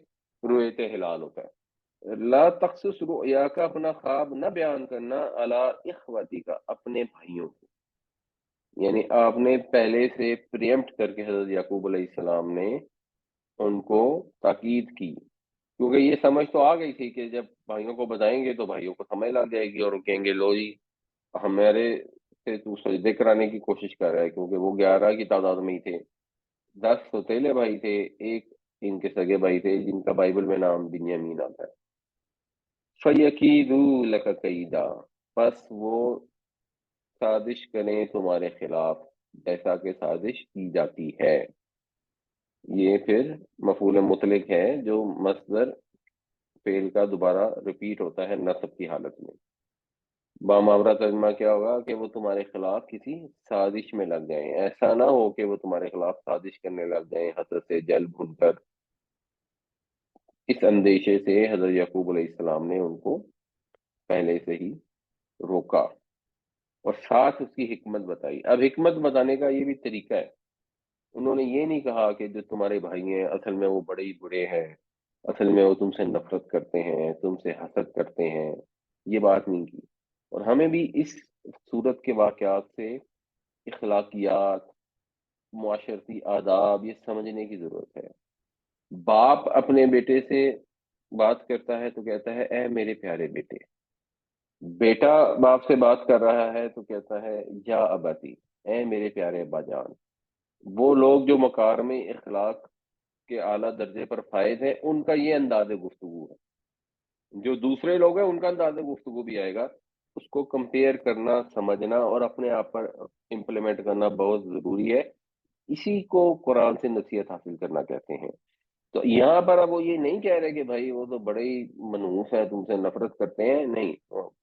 رویت ہلال ہوتا ہے۔ لا تخصص رؤیا کا، اپنا خواب نہ بیان کرنا، علی اخوتی کا، اپنے بھائیوں کو، یعنی آپ نے پہلے سے پریمپٹ کر کے حضرت یعقوب علیہ السلام نے ان کو تاکید کی، کیونکہ یہ سمجھ تو آ گئی تھی کہ جب بھائیوں کو بتائیں گے تو بھائیوں کو سمجھ لگ جائے گی، اور وہ کہیں گے لو جی ہمارے سے تو سجدے کرانے کی کوشش کر رہا ہے، کیونکہ وہ 11 کی تعداد میں ہی تھے۔ 10 سوتیلے بھائی تھے، ایک ان کے سگے بھائی تھے جن کا بائبل میں نام بنیامین آتا ہے۔ فَيَكِيدُوا لَكَ كَيْدًا، پس وہ سازش کریں تمہارے خلاف جیسا کہ سازش کی جاتی ہے۔ یہ پھر مفعول مطلق ہے جو مصدر فعل کا دوبارہ ریپیٹ ہوتا ہے نصب کی حالت میں۔ باماورہ ترجمہ کیا ہوگا کہ وہ تمہارے خلاف کسی سازش میں لگ جائیں، ایسا نہ ہو کہ وہ تمہارے خلاف سازش کرنے لگ جائیں حسد سے جل بھن کر۔ اس اندیشے سے حضرت یعقوب علیہ السلام نے ان کو پہلے سے ہی روکا، اور ساتھ اس کی حکمت بتائی۔ اب حکمت بتانے کا یہ بھی طریقہ ہے، انہوں نے یہ نہیں کہا کہ جو تمہارے بھائی ہیں اصل میں وہ بڑے ہی برے ہیں، اصل میں وہ تم سے نفرت کرتے ہیں، تم سے حسد کرتے ہیں، یہ بات نہیں کی۔ اور ہمیں بھی اس صورت کے واقعات سے اخلاقیات، معاشرتی آداب یہ سمجھنے کی ضرورت ہے۔ باپ اپنے بیٹے سے بات کرتا ہے تو کہتا ہے اے میرے پیارے بیٹے، بیٹا باپ سے بات کر رہا ہے تو کہتا ہے یا اباتی، اے میرے پیارے ابا جان۔ وہ لوگ جو مکارم اخلاق کے اعلیٰ درجے پر فائز ہیں ان کا یہ انداز گفتگو ہے، جو دوسرے لوگ ہیں ان کا انداز گفتگو بھی آئے گا اس کو کمپیئر کرنا، سمجھنا اور اپنے آپ پر امپلیمنٹ کرنا بہت ضروری ہے۔ اسی کو قرآن سے نصیحت حاصل کرنا کہتے ہیں۔ تو یہاں پر اب وہ یہ نہیں کہہ رہے کہ بھائی وہ تو بڑے ہی منحوس ہیں، تم سے نفرت کرتے ہیں، نہیں۔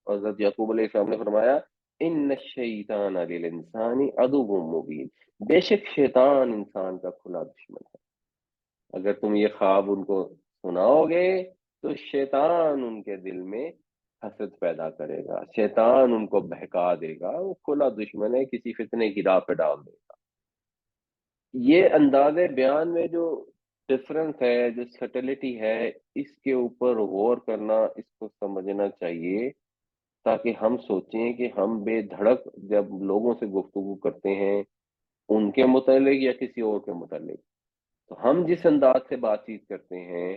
حضرت یعقوب علیہ السلام نے فرمایا ان الشیطان للانسان عدو مبین، بے شک شیطان انسان کا کھلا دشمن ہے۔ اگر تم یہ خواب ان کو سناؤ گے تو شیطان ان کے دل میں حسد پیدا کرے گا، شیطان ان کو بہکا دے گا، وہ کھلا دشمن ہے، کسی فتنے کی راہ پہ ڈال دے گا۔ یہ انداز بیان میں جو ڈفرنس ہے، جو سٹلٹی ہے، اس کے اوپر غور کرنا، اس کو سمجھنا چاہیے، تاکہ ہم سوچیں کہ ہم بے دھڑک جب لوگوں سے گفتگو کرتے ہیں ان کے متعلق یا کسی اور کے متعلق، تو ہم جس انداز سے بات چیت کرتے ہیں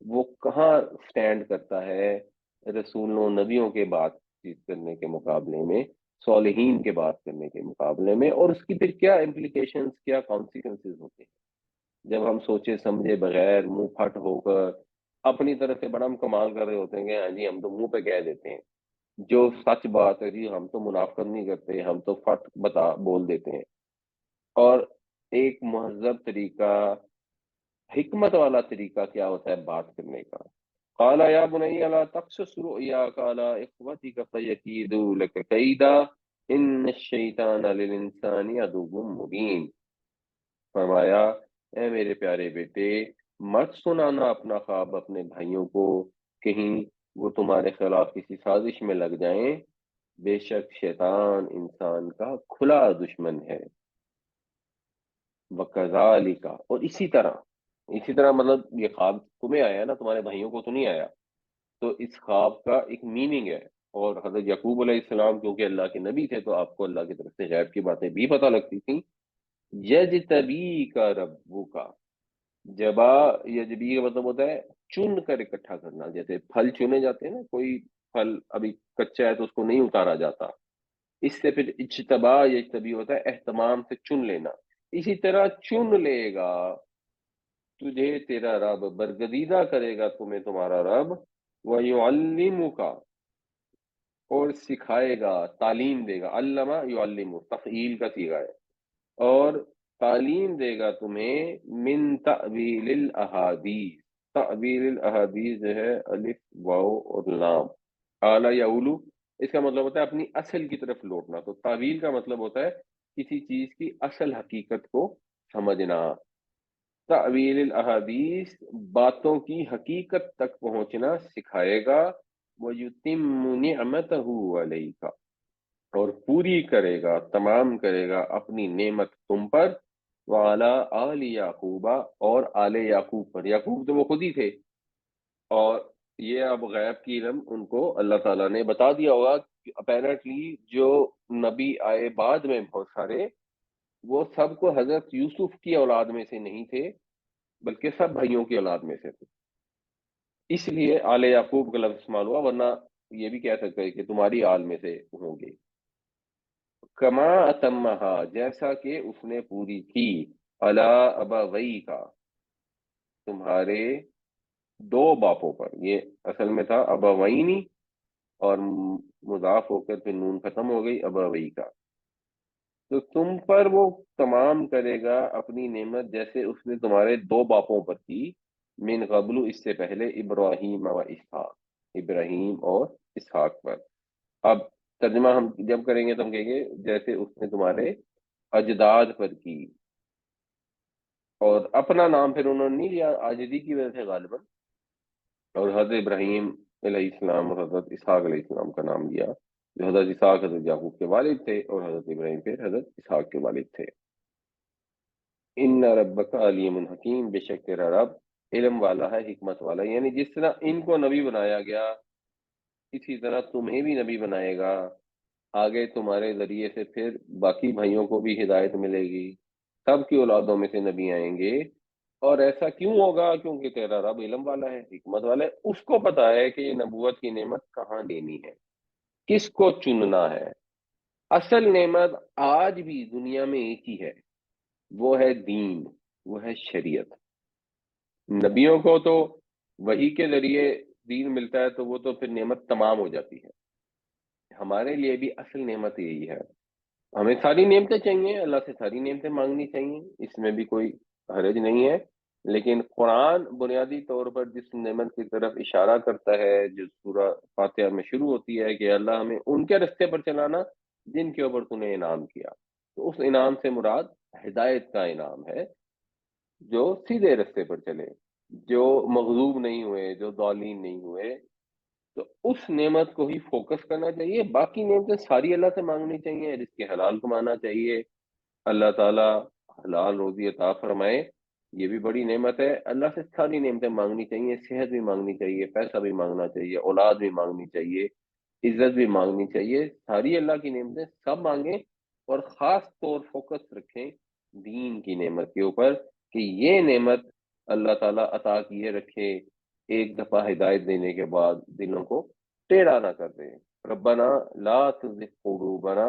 وہ کہاں سٹینڈ کرتا ہے رسولوں نبیوں کے بات چیت کرنے کے مقابلے میں، صالحین کے بات کرنے کے مقابلے میں، اور اس کی پھر کیا امپلیکیشنز، کیا کانسیکوینسز ہوتے ہیں جب ہم سوچے سمجھے بغیر منہ پھٹ ہو کر اپنی طرف سے بڑا ہم کمال کر رہے ہوتے ہیں کہ ہاں جی ہم تو منہ پہ کہہ دیتے ہیں جو سچ بات ہے، جی ہم تو منافقت نہیں کرتے، ہم تو فٹ بول دیتے ہیں۔ اور ایک مہذب طریقہ، حکمت والا طریقہ کیا ہوتا ہے بات کرنے کا؟ قال یا بنی لا تقصص رؤیاک علی اخوتک فیکیدوا لک کیدا ان الشیطان للانسان عدو مبین۔ فرمایا اے میرے پیارے بیٹے، مت سنانا اپنا خواب اپنے بھائیوں کو، کہیں وہ تمہارے خلاف کسی سازش میں لگ جائیں، بے شک شیطان انسان کا کھلا دشمن ہے۔ وَكَذَلِكَ، اور اسی طرح مطلب یہ خواب تمہیں آیا نا، تمہارے بھائیوں کو تو نہیں آیا، تو اس خواب کا ایک میننگ ہے۔ اور حضرت یعقوب علیہ السلام کیونکہ اللہ کے نبی تھے تو آپ کو اللہ کی طرف سے غیب کی باتیں بھی پتہ لگتی تھیں۔ یجتبی کا ربو کا، جبا، یجبی کا مطلب ہوتا ہے چن کر اکٹھا کرنا، جیسے پھل چنے جاتے ہیں نا، کوئی پھل ابھی کچا ہے تو اس کو نہیں اتارا جاتا، اس سے پھر اجتبا یجتبی ہوتا ہے اہتمام سے چن لینا۔ اسی طرح چن لے گا تجھے تیرا رب، برگزیدہ کرے گا تمہیں تمہارا رب، وَيُعَلِّمُكَ، اور سکھائے گا، تعلیم دے گا، علمہ یعلم تفعیل کا صیغہ ہے، اور تعلیم دے گا تمہیں من تعبیل الاحادیث۔ تعبیل الاحادیث جو ہے الف واو اور لام، اعلیٰ یا اولو، اس کا مطلب ہوتا ہے اپنی اصل کی طرف لوٹنا۔ تو تعویل کا مطلب ہوتا ہے کسی چیز کی اصل حقیقت کو سمجھنا۔ تعویل الاحادیث، باتوں کی حقیقت تک پہنچنا سکھائے گا۔ وَيُتِمُّ نِعْمَتَهُ عَلَيْكَ، اور پوری کرے گا، تمام کرے گا اپنی نعمت تم پر، وَعَلَىٰ آلِ یعقوبہ، اور آل یعقوب پر۔ یعقوب تو وہ خود ہی تھے، اور یہ اب غیب کی علم ان کو اللہ تعالیٰ نے بتا دیا ہوگا کہ اپیرنٹلی جو نبی آئے بعد میں بہت سارے، وہ سب کو حضرت یوسف کی اولاد میں سے نہیں تھے بلکہ سب بھائیوں کی اولاد میں سے تھے، اس لیے آل یعقوب کا لفظ استعمال ہوا، ورنہ یہ بھی کہہ سکتے ہیں کہ تمہاری آل میں سے ہوں گے۔ کما اتمہا، جیسا کہ اس نے پوری کی، علی ابوئی کا، تمہارے دو باپوں پر۔ یہ اصل میں تھا ابوینی، اور مضاف ہو کر پھر نون ختم ہو گئی، ابوئی کا۔ تو تم پر وہ تمام کرے گا اپنی نعمت جیسے اس نے تمہارے دو باپوں پر کی، من قبل، اس سے پہلے، ابراہیم و اسحاق، ابراہیم اور اسحاق پر۔ اب ترجمہ ہم جب کریں گے تو ہم کہیں گے جیسے اس نے تمہارے اجداد پر کی، اور اپنا نام پھر انہوں نے نہیں لیا عاجزی کی وجہ سے غالباً، اور حضرت ابراہیم علیہ السلام اور حضرت اسحاق علیہ السلام کا نام لیا، جو حضرت اسحاق حضرت یعقوب کے والد تھے اور حضرت ابراہیم پھر حضرت اسحاق کے والد تھے۔ ان ربک علیم حکیم، بے شک تیرا رب علم والا ہے، حکمت والا ہے، یعنی جس طرح ان کو نبی بنایا گیا اسی طرح تمہیں بھی نبی بنائے گا، آگے تمہارے ذریعے سے پھر باقی بھائیوں کو بھی ہدایت ملے گی، سب کی اولادوں میں سے نبی آئیں گے۔ اور ایسا کیوں ہوگا؟ کیونکہ تیرا رب علم والا ہے، حکمت والا ہے، اس کو پتا ہے کہ یہ نبوت کی نعمت کہاں دینی ہے، کس کو چننا ہے۔ اصل نعمت آج بھی دنیا میں ایک ہی ہے، وہ ہے دین، وہ ہے شریعت۔ نبیوں کو تو وحی کے ذریعے دین ملتا ہے تو وہ تو پھر نعمت تمام ہو جاتی ہے، ہمارے لیے بھی اصل نعمت یہی ہے. ہمیں ساری نعمتیں چاہیے، اللہ سے ساری نعمتیں مانگنی چاہیے، اس میں بھی کوئی حرج نہیں ہے. لیکن قرآن بنیادی طور پر جس نعمت کی طرف اشارہ کرتا ہے، جو سورہ فاتحہ میں شروع ہوتی ہے کہ اللہ ہمیں ان کے رستے پر چلانا جن کے اوپر تو نے انعام کیا، تو اس انعام سے مراد ہدایت کا انعام ہے، جو سیدھے رستے پر چلے، جو مغضوب نہیں ہوئے، جو ضالین نہیں ہوئے. تو اس نعمت کو ہی فوکس کرنا چاہیے. باقی نعمتیں ساری اللہ سے مانگنی چاہیے، رزق کے حلال کمانا چاہیے. اللہ تعالیٰ حلال روزی عطا فرمائے، یہ بھی بڑی نعمت ہے. اللہ سے ساری نعمتیں مانگنی چاہیے، صحت بھی مانگنی چاہیے، پیسہ بھی مانگنا چاہیے، اولاد بھی مانگنی چاہیے، عزت بھی مانگنی چاہیے. ساری اللہ کی نعمتیں سب مانگیں، اور خاص طور فوکس رکھیں دین کی نعمت کے اوپر، کہ یہ نعمت اللہ تعالیٰ عطا کیے رکھے، ایک دفعہ ہدایت دینے کے بعد دلوں کو ٹیڑھا نہ کر دے. ربنا لا تزغ قلوبنا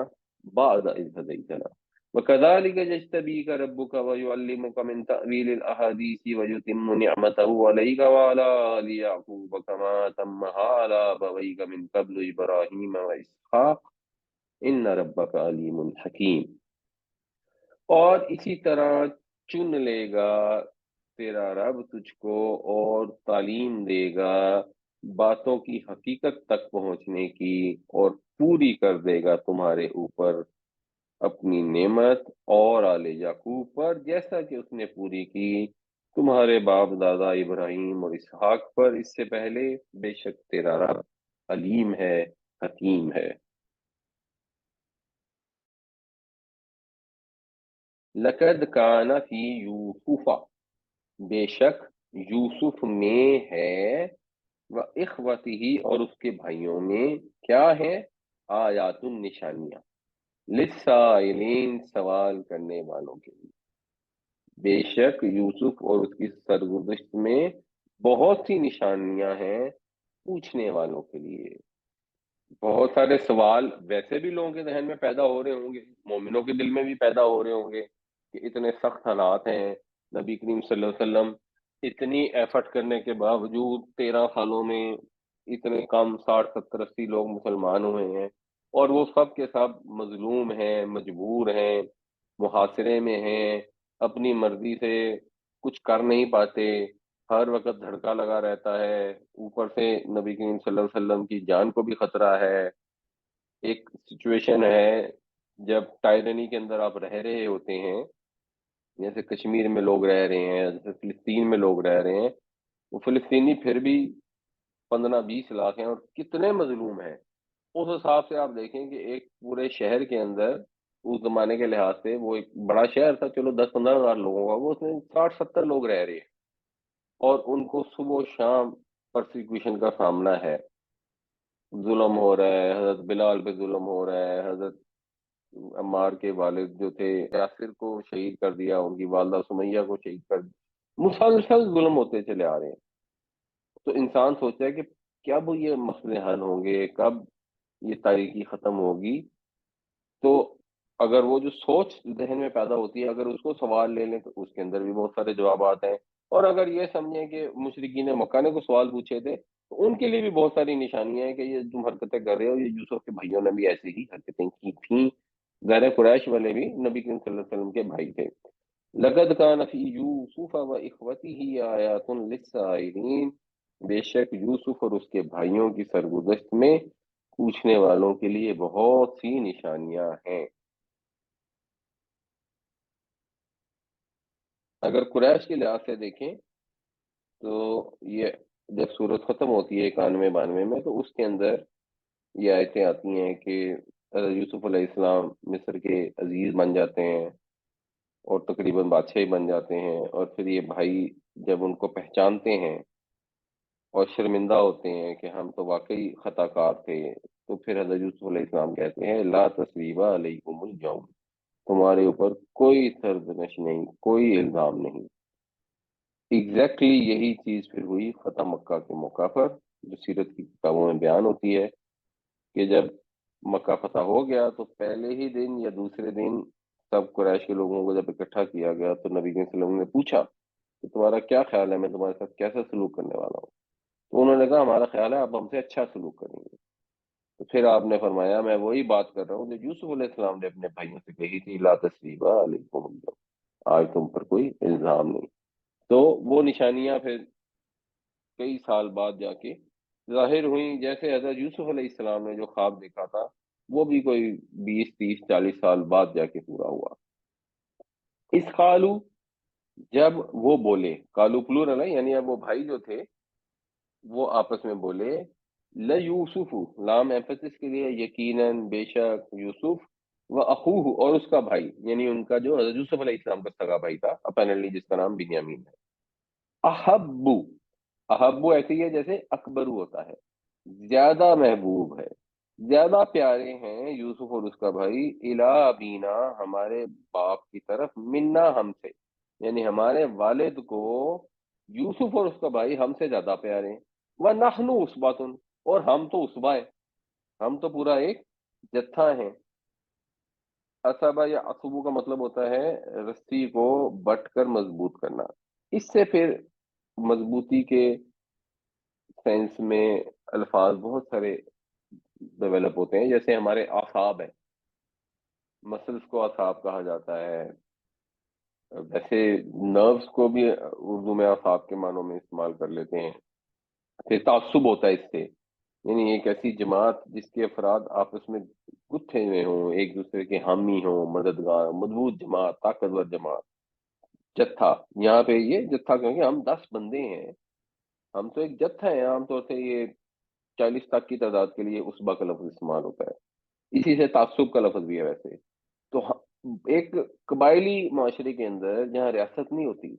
بعد اذ ہدیتنا وكذلك يجتبيك ربك ويعلمك من تأويل الأحاديث ويتم نعمته عليك وعلى آل يعقوب كما تمها على أبويك من قبل إبراهيم وإسحاق إن ربك عليم حكيم. اور اسی طرح چن لے گا تیرا رب تجھ کو اور تعلیم دے گا باتوں کی حقیقت تک پہنچنے کی، اور پوری کر دے گا تمہارے اوپر اپنی نعمت اور آل یعقوب پر، جیسا کہ اس نے پوری کی تمہارے باپ دادا ابراہیم اور اسحاق پر اس سے پہلے. بے شک تیرا رب علیم ہے، حکیم ہے. لقد کان فی یوسف، بے شک یوسف میں ہے، و اخوتہ اور اس کے بھائیوں میں کیا ہے، آیات نشانیاں، للسائلین سوال کرنے والوں کے لیے. بے شک یوسف اور اس کی سرگزشت میں بہت سی نشانیاں ہیں پوچھنے والوں کے لیے. بہت سارے سوال ویسے بھی لوگوں کے ذہن میں پیدا ہو رہے ہوں گے، مومنوں کے دل میں بھی پیدا ہو رہے ہوں گے کہ اتنے سخت حالات ہیں، نبی کریم صلی اللہ علیہ وسلم اتنی ایفرٹ کرنے کے باوجود 13 سالوں میں اتنے کم 60 70 80 لوگ مسلمان ہوئے ہیں، اور وہ سب کے سب مظلوم ہیں، مجبور ہیں، محاصرے میں ہیں، اپنی مرضی سے کچھ کر نہیں پاتے، ہر وقت دھڑکا لگا رہتا ہے، اوپر سے نبی کریم صلی اللہ علیہ وسلم کی جان کو بھی خطرہ ہے. ایک سچویشن ہے جب ٹائرنی کے اندر آپ رہ رہے ہوتے ہیں، جیسے کشمیر میں لوگ رہ رہے ہیں، جیسے فلسطین میں لوگ رہ رہے ہیں، وہ فلسطینی پھر بھی 15 20 لاکھ ہیں اور کتنے مظلوم ہیں. اس حساب سے آپ دیکھیں کہ ایک پورے شہر کے اندر اس زمانے کے لحاظ سے وہ ایک بڑا شہر تھا، چلو 10 15 ہزار لوگوں کا، وہ اس میں 60 70 لوگ رہ رہے ہیں، اور ان کو صبح و شام پرسیکیوشن کا سامنا ہے. ظلم ہو رہا ہے، حضرت بلال پہ ظلم ہو رہا ہے، حضرت عمار کے والد جو تھے یاسر کو شہید کر دیا، ان کی والدہ سمیہ کو شہید کر دیا، مسلسل ظلم ہوتے چلے آ رہے ہیں. تو انسان سوچتا ہے کہ کب یہ مسئلے حل ہوں گے، کب یہ تاریکی ختم ہوگی. تو اگر وہ جو سوچ ذہن میں پیدا ہوتی ہے، اگر اس کو سوال لے لیں تو اس کے اندر بھی بہت سارے جوابات ہیں. اور اگر یہ سمجھیں کہ مشرکین مکہ نے کو سوال پوچھے تھے، تو ان کے لیے بھی بہت ساری نشانیاں ہیں کہ یہ تم حرکتیں کر رہے ہو، یہ یوسف کے بھائیوں نے بھی ایسی ہی حرکتیں کی تھیں. ظاہر قریش والے بھی نبی کریم صلی اللہ علیہ وسلم کے بھائی تھے. لقد کان فی یوسف و اخوتہ آیات للسائلین، بے شک یوسف اور اس کے بھائیوں کی سرگزشت میں پوچھنے والوں کے لیے بہت سی نشانیاں ہیں. اگر قریش کے لحاظ سے دیکھیں تو یہ جب صورت ختم ہوتی ہے 91 92 میں، تو اس کے اندر یہ آیتیں آتی ہیں کہ حضرت یوسف علیہ السلام مصر کے عزیز بن جاتے ہیں اور تقریباً بادشاہ بن جاتے ہیں، اور پھر یہ بھائی جب ان کو پہچانتے ہیں اور شرمندہ ہوتے ہیں کہ ہم تو واقعی خطا کار تھے، تو پھر حضرت یوسف علیہ السلام کہتے ہیں لا تثریب علیکم اليوم، تمہارے اوپر کوئی سرزنش نہیں، کوئی الزام نہیں. ایگزیکٹلی یہی چیز پھر ہوئی فتح مکہ کے موقع پر، جو سیرت کی کتابوں میں بیان ہوتی ہے کہ جب مکہ فتح ہو گیا تو پہلے ہی دن یا دوسرے دن سب قریش کے لوگوں کو جب اکٹھا کیا گیا، تو نبی صلی اللہ علیہ وسلم نے پوچھا کہ تمہارا کیا خیال ہے، میں تمہارے ساتھ کیسا سلوک کرنے والا ہوں. تو انہوں نے کہا ہمارا خیال ہے آپ ہم سے اچھا سلوک کریں گے. تو پھر آپ نے فرمایا میں وہی بات کر رہا ہوں جو یوسف علیہ السلام نے اپنے بھائیوں سے کہی تھی، لا تثریب علیکم اليوم، آج تم پر کوئی الزام نہیں۔ تو وہ نشانیاں پھر کئی سال بعد جا کے ظاہر ہوئیں، جیسے حضرت یوسف علیہ السلام نے جو خواب دیکھا تھا وہ بھی کوئی 20 30 40 سال بعد جا کے پورا ہوا۔ اس قالو، جب وہ بولے، قالو پلورل ہے، یعنی اب وہ بھائی جو تھے وہ آپس میں بولے، یوسف، لام ایمفسس کے لیے، یقیناً بے شک یوسف، و اخوہ، اور اس کا بھائی، یعنی ان کا جو حضرت یوسف علیہ السلام کا سگا بھائی تھا اپینلی، جس کا نام بنیامین ہے، احبو، احبو ایسے ہی ہے جیسے اکبرو ہوتا ہے، زیادہ محبوب ہے، زیادہ پیارے ہیں یوسف اور اس کا بھائی، الا ابینا، ہمارے باپ کی طرف، منا، ہم سے، یعنی ہمارے والد کو یوسف اور اس کا بھائی ہم سے زیادہ پیارے ہیں، وَنَحْنُ عُصْبَةٌ، اور ہم تو عصبہ ہیں، ہم تو پورا ایک جتھا ہیں۔ عصبہ یا عصبو کا مطلب ہوتا ہے رسی کو بٹ کر مضبوط کرنا۔ اس سے پھر مضبوطی کے سینس میں الفاظ بہت سارے ڈیولپ ہوتے ہیں، جیسے ہمارے اعصاب ہیں، مسلس کو اعصاب کہا جاتا ہے، ویسے نروس کو بھی اردو میں اعصاب کے معنوں میں استعمال کر لیتے ہیں۔ پھر تعصب ہوتا ہے اس سے، یعنی ایک ایسی جماعت جس کے افراد آپس میں گتھے ہوئے ہوں، ایک دوسرے کے حامی ہوں، مددگار، مضبوط جماعت، طاقتور جماعت، جتھا۔ یہاں پہ یہ جتھا کیونکہ ہم 10 بندے ہیں، ہم تو ایک جتھا ہے، عام طور سے یہ 40 تک کی تعداد کے لیے اسبا کا لفظ استعمال ہوتا ہے، اسی سے تعصب کا لفظ بھی ہے ویسے تو۔ ایک قبائلی معاشرے کے اندر جہاں ریاست نہیں ہوتی،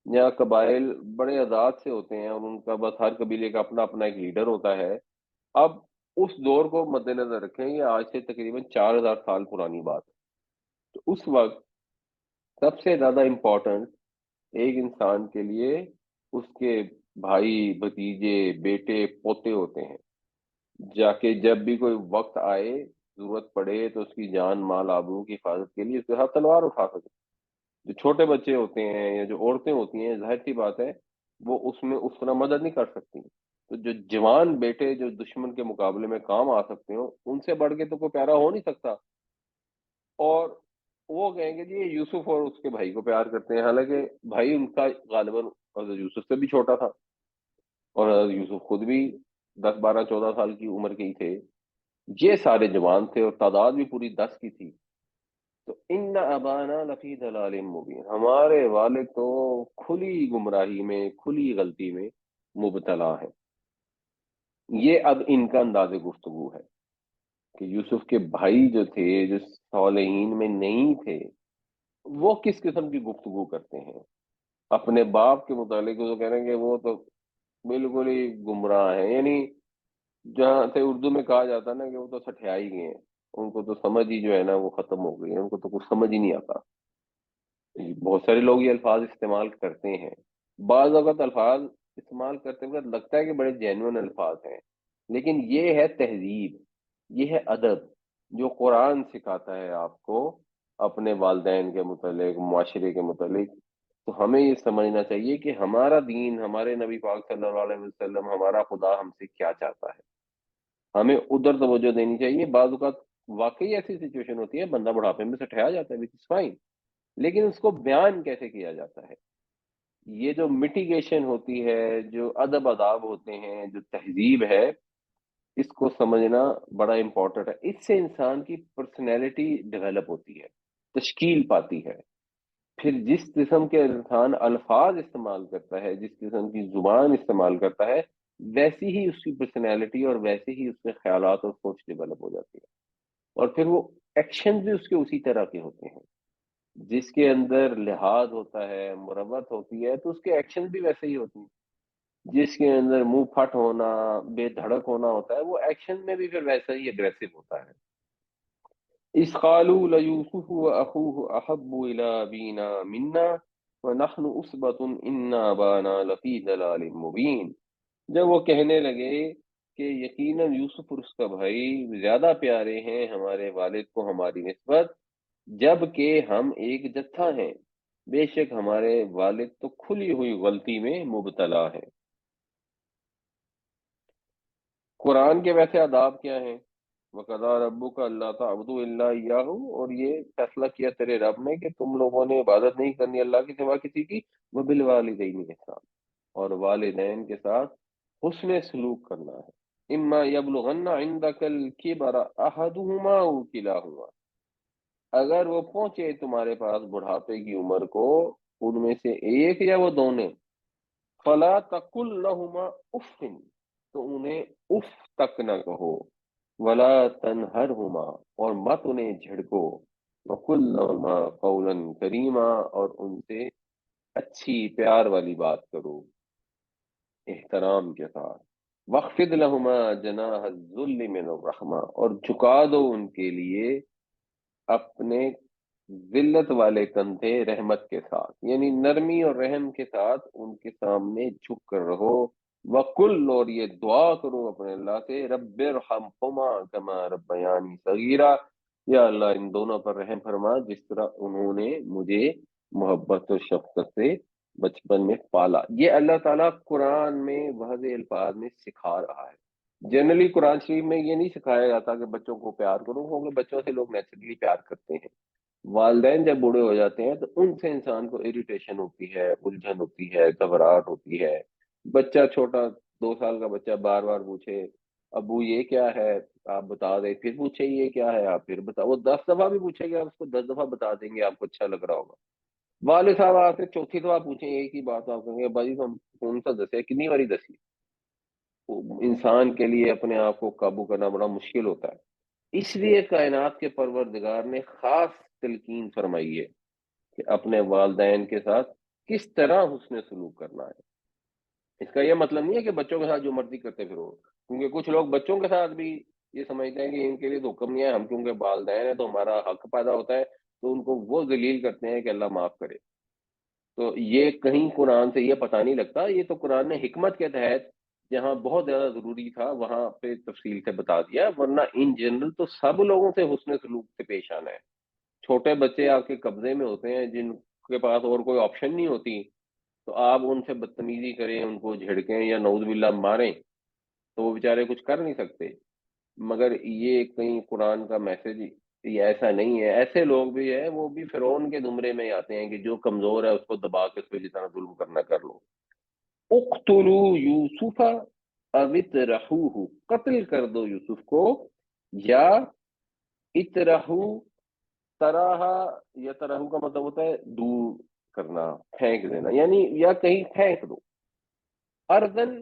جہاں قبائل بڑے آزاد سے ہوتے ہیں اور ان کا بس ہر قبیلے کا اپنا اپنا ایک لیڈر ہوتا ہے، اب اس دور کو مد نظر رکھیں، یہ آج سے تقریباً 4000 سال پرانی بات ہے۔ تو اس وقت سب سے زیادہ امپورٹنٹ ایک انسان کے لیے اس کے بھائی، بھتیجے، بیٹے، پوتے ہوتے ہیں، جا کے جب بھی کوئی وقت آئے، ضرورت پڑے تو اس کی جان مال آبرو کی حفاظت کے لیے اس کے ہاتھ تلوار اٹھا سکے۔ جو چھوٹے بچے ہوتے ہیں یا جو عورتیں ہوتی ہیں، ظاہر سی بات ہے وہ اس میں اس طرح مدد نہیں کر سکتی، تو جو جوان بیٹے جو دشمن کے مقابلے میں کام آ سکتے ہو، ان سے بڑھ کے تو کوئی پیارا ہو نہیں سکتا۔ اور وہ کہیں گے جی یہ یوسف اور اس کے بھائی کو پیار کرتے ہیں، حالانکہ بھائی ان کا غالباً حضرت یوسف سے بھی چھوٹا تھا، اور حضرت یوسف خود بھی 10 12 14 سال کی عمر کے ہی تھے، یہ سارے جوان تھے اور تعداد بھی پوری 10 کی تھی۔ تو ان ابانا لفی ضلال مبین، ہمارے والد تو کھلی گمراہی میں، کھلی غلطی میں مبتلا ہے۔ یہ اب ان کا انداز گفتگو ہے کہ یوسف کے بھائی جو تھے، جو صالحین میں نہیں تھے، وہ کس قسم کی گفتگو کرتے ہیں اپنے باپ کے متعلق، وہ کہہ رہے ہیں کہ وہ تو بالکل ہی گمراہ ہیں، یعنی جہاں سے اردو میں کہا جاتا ہے نا کہ وہ تو سٹھیا ہی گئے ہیں، ان کو تو سمجھ ہی جو ہے نا وہ ختم ہو گئی ہے، ان کو تو کچھ سمجھ ہی نہیں آتا۔ بہت سارے لوگ یہ الفاظ استعمال کرتے ہیں، بعض اوقات الفاظ استعمال کرتے وقت لگتا ہے کہ بڑے جینوئن الفاظ ہیں، لیکن یہ ہے تہذیب، یہ ہے ادب جو قرآن سکھاتا ہے آپ کو اپنے والدین کے متعلق، معاشرے کے متعلق۔ تو ہمیں یہ سمجھنا چاہیے کہ ہمارا دین، ہمارے نبی پاک صلی اللہ علیہ وسلم، ہمارا خدا ہم سے کیا چاہتا ہے، ہمیں ادھر توجہ دینی چاہیے۔ بعض اوقات واقعی ایسی سچویشن ہوتی ہے بندہ بڑھاپے میں سٹھیا جاتا ہے، وچ از فائن، لیکن اس کو بیان کیسے کیا جاتا ہے، یہ جو میٹیگیشن ہوتی ہے، جو ادب آداب ہوتے ہیں، جو تہذیب ہے، اس کو سمجھنا بڑا امپورٹنٹ ہے۔ اس سے انسان کی پرسنالٹی ڈیولپ ہوتی ہے، تشکیل پاتی ہے۔ پھر جس قسم کے انسان الفاظ استعمال کرتا ہے، جس قسم کی زبان استعمال کرتا ہے، ویسی ہی اس کی پرسنالٹی اور ویسے ہی اس کے خیالات اور سوچ ڈیولپ ہو جاتی ہے، اور پھر وہ ایکشن بھی اس کے اسی طرح کے ہوتے ہیں۔ جس کے اندر لحاظ ہوتا ہے، مروت ہوتی ہے، تو اس کے ایکشن بھی ویسے ہی ہوتے ہیں۔ جس کے اندر منہ پھٹ ہونا، بے دھڑک ہونا ہوتا ہے، وہ ایکشن میں بھی پھر ویسا ہی اگریسو ہوتا ہے۔ اذ قالوا ليوسف واخوه احب الى ابينا منا ونحن عصبة ان ابانا لفی ضلال مبین، جب وہ کہنے لگے کہ یقیناً یوسف اور اس کا بھائی زیادہ پیارے ہیں ہمارے والد کو ہماری نسبت، جب کہ ہم ایک جتھا ہیں، بے شک ہمارے والد تو کھلی ہوئی غلطی میں مبتلا ہے۔ قرآن کے ویسے آداب کیا ہیں؟ وَقَضَىٰ رَبُّكَ أَلَّا تَعْبُدُوا إِلَّا إِيَّاهُ، اور یہ فیصلہ کیا تیرے رب نے کہ تم لوگوں نے عبادت نہیں کرنی اللہ کے سوا کسی کی، وَبِالْوَالِدَيْنِ احسان، اور والدین کے ساتھ حسن سلوک کرنا ہے۔ اما یبلغن عندک الکبر احدہما او کلاہما، اگر وہ پہنچے تمہارے پاس بڑھاپے کی عمر کو، ان میں سے ایک یا وہ دونوں، فلا تقل لہما اف، تو انہیں اف تک نہ کہو، ولا تنہرہما، اور مت انہیں جھڑکو، وقل لہما قولا کریما، اور ان سے اچھی پیار والی بات کرو احترام کے ساتھ۔ وخفض لہما جناح الذل من الرحمہ، اور جھکا دو ان کے لیے اپنے ذلت والے کندھے رحمت کے ساتھ، یعنی نرمی اور رحم کے ساتھ ان کے سامنے جھک کر رہو۔ وَقُلْ، اور یہ دعا کرو اپنے اللہ سے، رب ارحمہما کما ربیانی صغیرا، یا اللہ ان دونوں پر رحم فرما جس طرح انہوں نے مجھے محبت و شفقت سے بچپن میں پالا۔ یہ اللہ تعالیٰ قرآن میں واضح الفاظ میں سکھا رہا ہے۔ جنرلی قرآن شریف میں یہ نہیں سکھایا جاتا کہ بچوں کو پیار کرو، کیونکہ بچوں سے لوگ نیچرلی پیار کرتے ہیں۔ والدین جب بوڑھے ہو جاتے ہیں تو ان سے انسان کو اریٹیشن ہوتی ہے، الجھن ہوتی ہے، گھبراہٹ ہوتی ہے۔ بچہ چھوٹا 2 سال کا بچہ بار بار پوچھے ابو یہ کیا ہے، آپ بتا دیں، پھر پوچھے یہ کیا ہے، آپ پھر بتا، وہ 10 دفعہ بھی پوچھے گا، آپ اس کو 10 دفعہ بتا دیں گے، آپ کو اچھا لگ رہا ہوگا۔ والد صاحب آپ سے چوتھی دفعہ پوچھیں ایک ہی بات، آپ کہیں گے بھائی ہم کون سا دسے، کتنی باری دسی۔ انسان کے لیے اپنے آپ کو قابو کرنا بڑا مشکل ہوتا ہے، اس لیے کائنات کے پروردگار نے خاص تلقین فرمائی ہے کہ اپنے والدین کے ساتھ کس طرح حسن سلوک کرنا ہے۔ اس کا یہ مطلب نہیں ہے کہ بچوں کے ساتھ جو مرضی کرتے پھرو، کیونکہ کچھ لوگ بچوں کے ساتھ بھی یہ سمجھتے ہیں کہ ان کے لیے تو حکم نہیں ہے، ہم کیونکہ والدین ہیں تو ہمارا حق پیدا ہوتا ہے، تو ان کو وہ ذلیل کرتے ہیں کہ اللہ معاف کرے۔ تو یہ کہیں قرآن سے یہ پتہ نہیں لگتا، یہ تو قرآن نے حکمت کے تحت جہاں بہت زیادہ ضروری تھا وہاں پہ تفصیل سے بتا دیا، ورنہ ان جنرل تو سب لوگوں سے حسن سلوک سے پیش آنا ہے۔ چھوٹے بچے آپ کے قبضے میں ہوتے ہیں جن کے پاس اور کوئی آپشن نہیں ہوتی، تو آپ ان سے بدتمیزی کریں، ان کو جھڑکیں یا نعوذ باللہ ماریں، تو وہ بیچارے کچھ کر نہیں سکتے۔ مگر یہ کہیں قرآن کا میسج یہ ایسا نہیں ہے، ایسے لوگ بھی ہیں، وہ بھی فرعون کے زمرے میں آتے ہیں کہ جو کمزور ہے اس کو دبا کے اس پہ جتنا ظلم کرنا کر لو۔ اقتلوا یوسف او اطرحوہ، قتل کر دو یوسف کو، یا اطرحو، طرح یا طرح کا مطلب ہوتا ہے دور کرنا، پھینک دینا، یعنی یا کہیں پھینک دو۔ اردن،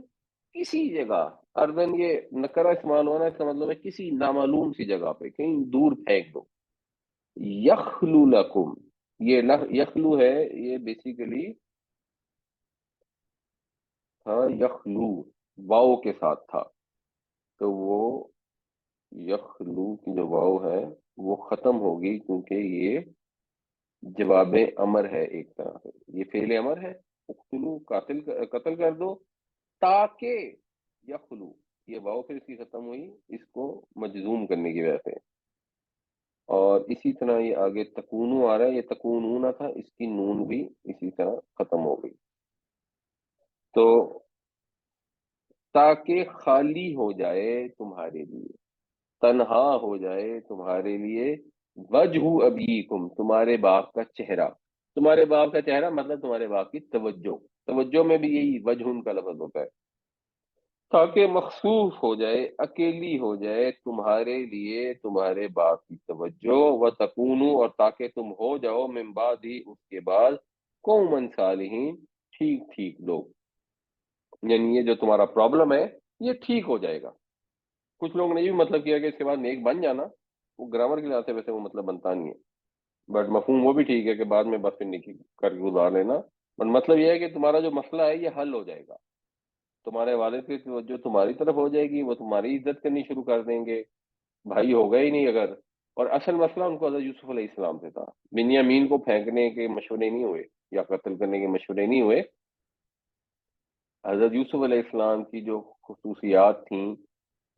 کسی جگہ، اردن یہ نکرہ استعمال ہونا، اس کا مطلب ہے کسی نامعلوم سی جگہ پہ کہیں دور پھینک دو۔ یخلو لکم، یہ یخلو ہے، یہ بیسیکلی تھا یخلو، واؤ کے ساتھ تھا، تو وہ یخلو کی جو واؤ ہے وہ ختم ہوگی، کیونکہ یہ جواب امر ہے ایک طرح سے، یہ فعل امر ہے۔ اقتلو، قتل کر دو، تاکہ یخلو، یہ واؤ پھر اس کی ختم ہوئی اس کو مجزوم کرنے کی وجہ سے، اور اسی طرح یہ آگے تکونو آ رہا ہے، یہ تکونو نہ تھا، اس کی نون بھی اسی طرح ختم ہو گئی۔ تو تاکہ خالی ہو جائے تمہارے لیے، تنہا ہو جائے تمہارے لیے، وجہ ابیکم، تمہارے باپ کا چہرہ۔ تمہارے باپ کا چہرہ مطلب تمہارے باپ کی توجہ، توجہ میں بھی یہی وجہ کا لفظ ہوتا ہے۔ تاکہ مخصوص ہو جائے، اکیلی ہو جائے تمہارے لیے تمہارے باپ کی توجہ، و تکونو، اور تاکہ تم ہو جاؤ من بعد ہی اس کے بعد، قوما صالحین، ٹھیک ٹھیک لوگ، یعنی یہ جو تمہارا پرابلم ہے یہ ٹھیک ہو جائے گا۔ کچھ لوگوں نے یہ بھی مطلب کیا کہ اس کے بعد نیک بن جانا، وہ گرامر کے لحاظ سے ویسے وہ مطلب بنتا نہیں ہے، بٹ مفہوم وہ بھی ٹھیک ہے کہ بعد میں بس پھر نیکی کر کے گزار لینا، بٹ مطلب یہ ہے کہ تمہارا جو مسئلہ ہے یہ حل ہو جائے گا، تمہارے والد کی توجہ تمہاری طرف ہو جائے گی، وہ تمہاری عزت کرنی شروع کر دیں گے، بھائی ہو گئے ہی نہیں اگر۔ اور اصل مسئلہ ان کو حضرت یوسف علیہ السلام سے تھا، بنیامین کو پھینکنے کے مشورے نہیں ہوئے یا قتل کرنے کے مشورے نہیں ہوئے، حضرت یوسف علیہ السلام کی جو خصوصیات تھیں،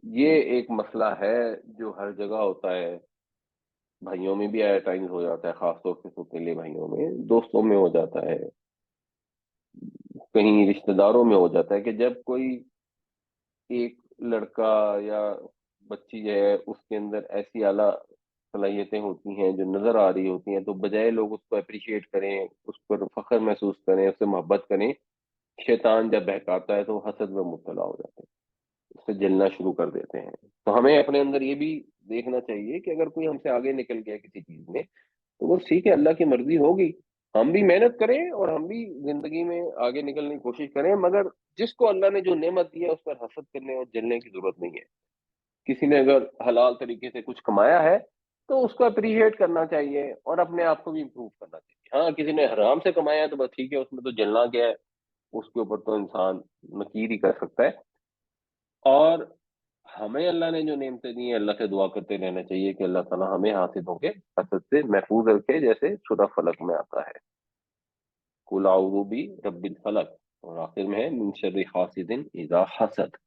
یہ ایک مسئلہ ہے جو ہر جگہ ہوتا ہے، بھائیوں میں بھی ایٹ ٹائمز ہو جاتا ہے، خاص طور سے سوتیلے بھائیوں میں، دوستوں میں ہو جاتا ہے، کہیں رشتہ داروں میں ہو جاتا ہے، کہ جب کوئی ایک لڑکا یا بچی جو ہے اس کے اندر ایسی اعلیٰ صلاحیتیں ہوتی ہیں جو نظر آ رہی ہوتی ہیں، تو بجائے لوگ اس کو اپریشیٹ کریں، اس پر فخر محسوس کریں، اس سے محبت کریں، شیطان جب بہکاتا ہے تو وہ حسد میں مبتلا ہو جاتے ہیں، اس سے جلنا شروع کر دیتے ہیں۔ تو ہمیں اپنے اندر یہ بھی دیکھنا چاہیے کہ اگر کوئی ہم سے آگے نکل گیا کسی چیز میں تو وہ ٹھیک ہے، اللہ کی مرضی ہوگی، ہم بھی محنت کریں اور ہم بھی زندگی میں آگے نکلنے کی کوشش کریں، مگر جس کو اللہ نے جو نعمت دی ہے اس پر حسد کرنے اور جلنے کی ضرورت نہیں ہے۔ کسی نے اگر حلال طریقے سے کچھ کمایا ہے تو اس کو اپریشیٹ کرنا چاہیے اور اپنے آپ کو بھی امپروو کرنا چاہیے۔ ہاں، کسی نے حرام سے کمایا ہے تو بس ٹھیک ہے، اس میں تو جلنا کیا ہے، اس کے اوپر تو انسان نکیر ہی کر سکتا ہے۔ اور ہمیں اللہ نے جو نعمتیں دی ہیں، اللہ سے دعا کرتے رہنا چاہیے کہ اللہ تعالیٰ ہمیں حاسدوں کے حسد سے محفوظ رکھے، جیسے سورہ فلق میں آتا ہے، قل اعوذ برب الفلق، اور آخر میں ہے من شر حاسد اذا حسد،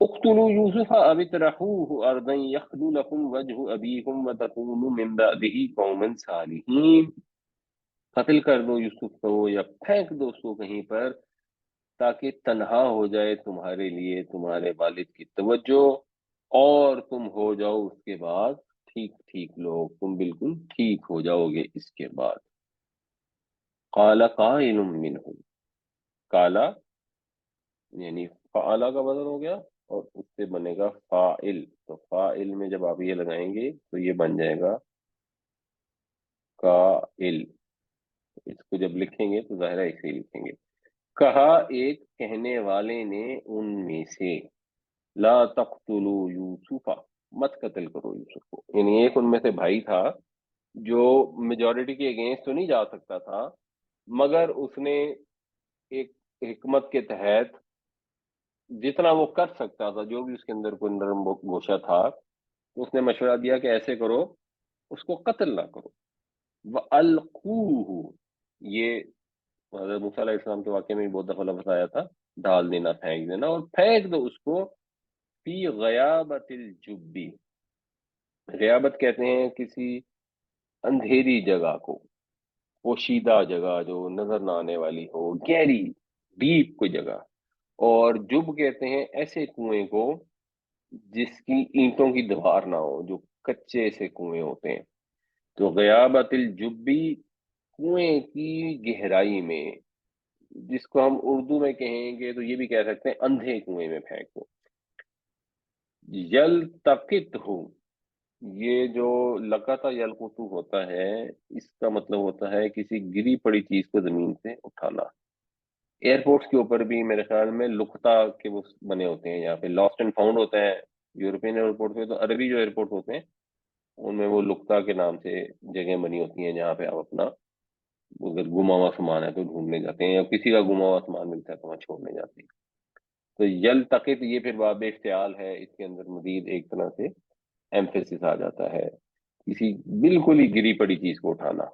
اقتلوا یوسف او اطرحوه ارضا یخل لكم وجه ابیکم وتکونوا من بعده قوما صالحین، قتل کر دو یوسف کو یا پھینک دو اس کو کہیں پر، تاکہ تنہا ہو جائے تمہارے لیے تمہارے والد کی توجہ، اور تم ہو جاؤ اس کے بعد ٹھیک ٹھیک لوگ، تم بالکل ٹھیک ہو جاؤ گے اس کے بعد۔ قال قائل منهم، کالا یعنی فعلا کا بدل ہو گیا، اور اس سے بنے گا فاعل، تو فاعل میں جب آپ یہ لگائیں گے تو یہ بن جائے گا قائل، اس کو جب لکھیں گے تو ظاہرہ اسے ہی لکھیں گے۔ کہا ایک کہنے والے نے ان میں سے، لا تقتلوا یوسف، مت قتل کرو یوسف کو، یعنی ایک ان میں سے بھائی تھا جو میجورٹی کے اگینسٹ تو نہیں جا سکتا تھا، مگر اس نے ایک حکمت کے تحت جتنا وہ کر سکتا تھا، جو بھی اس کے اندر کوئی نرم گوشہ تھا، تو اس نے مشورہ دیا کہ ایسے کرو، اس کو قتل نہ کرو۔ وَأَلْقُوهُ، یہ حضرت موسیٰ علیہ السلام کے واقعے میں بھی بہت دفعہ لفظ آیا تھا، ڈال دینا، پھینک دینا، اور پھینک دو اس کو فی غیابت الجبی، غیابت کہتے ہیں کسی اندھیری جگہ کو، پوشیدہ جگہ جو نظر نہ آنے والی ہو، گہری ڈیپ کوئی جگہ، اور جب کہتے ہیں ایسے کنویں کو جس کی اینٹوں کی دیوار نہ ہو، جو کچے سے کنویں ہوتے ہیں، تو غیابت الجبی، کنویں کی گہرائی میں، جس کو ہم اردو میں کہیں گے تو یہ بھی کہہ سکتے ہیں اندھے کنویں میں پھینک دو۔ یلتقط ہو، یہ جو لقطہ یلقطو ہوتا ہے، اس کا مطلب ہوتا ہے کسی گری پڑی چیز کو زمین سے اٹھانا۔ ایئرپورٹس کے اوپر بھی میرے خیال میں لقطہ کے وہ بنے ہوتے ہیں، یہاں پہ لاسٹ اینڈ فاؤنڈ ہوتا ہے یورپین ایئرپورٹ پہ، تو عربی جو ایئرپورٹ ہوتے ہیں ان میں وہ لقطہ کے نام سے جگہ بنی ہوتی ہیں جہاں پہ آپ اپنا اگر گما ہوا سامان ہے تو ڈھونڈنے جاتے ہیں، یا کسی کا گما ہوا سامان ملتا ہے تو وہاں چھوڑنے جاتے ہیں۔ تو یلتقط یہ پھر باب افتعال ہے، اس کے اندر مزید ایک طرح سے ایمفیسس آ جاتا ہے، کسی بالکل ہی گری پڑی چیز کو اٹھانا،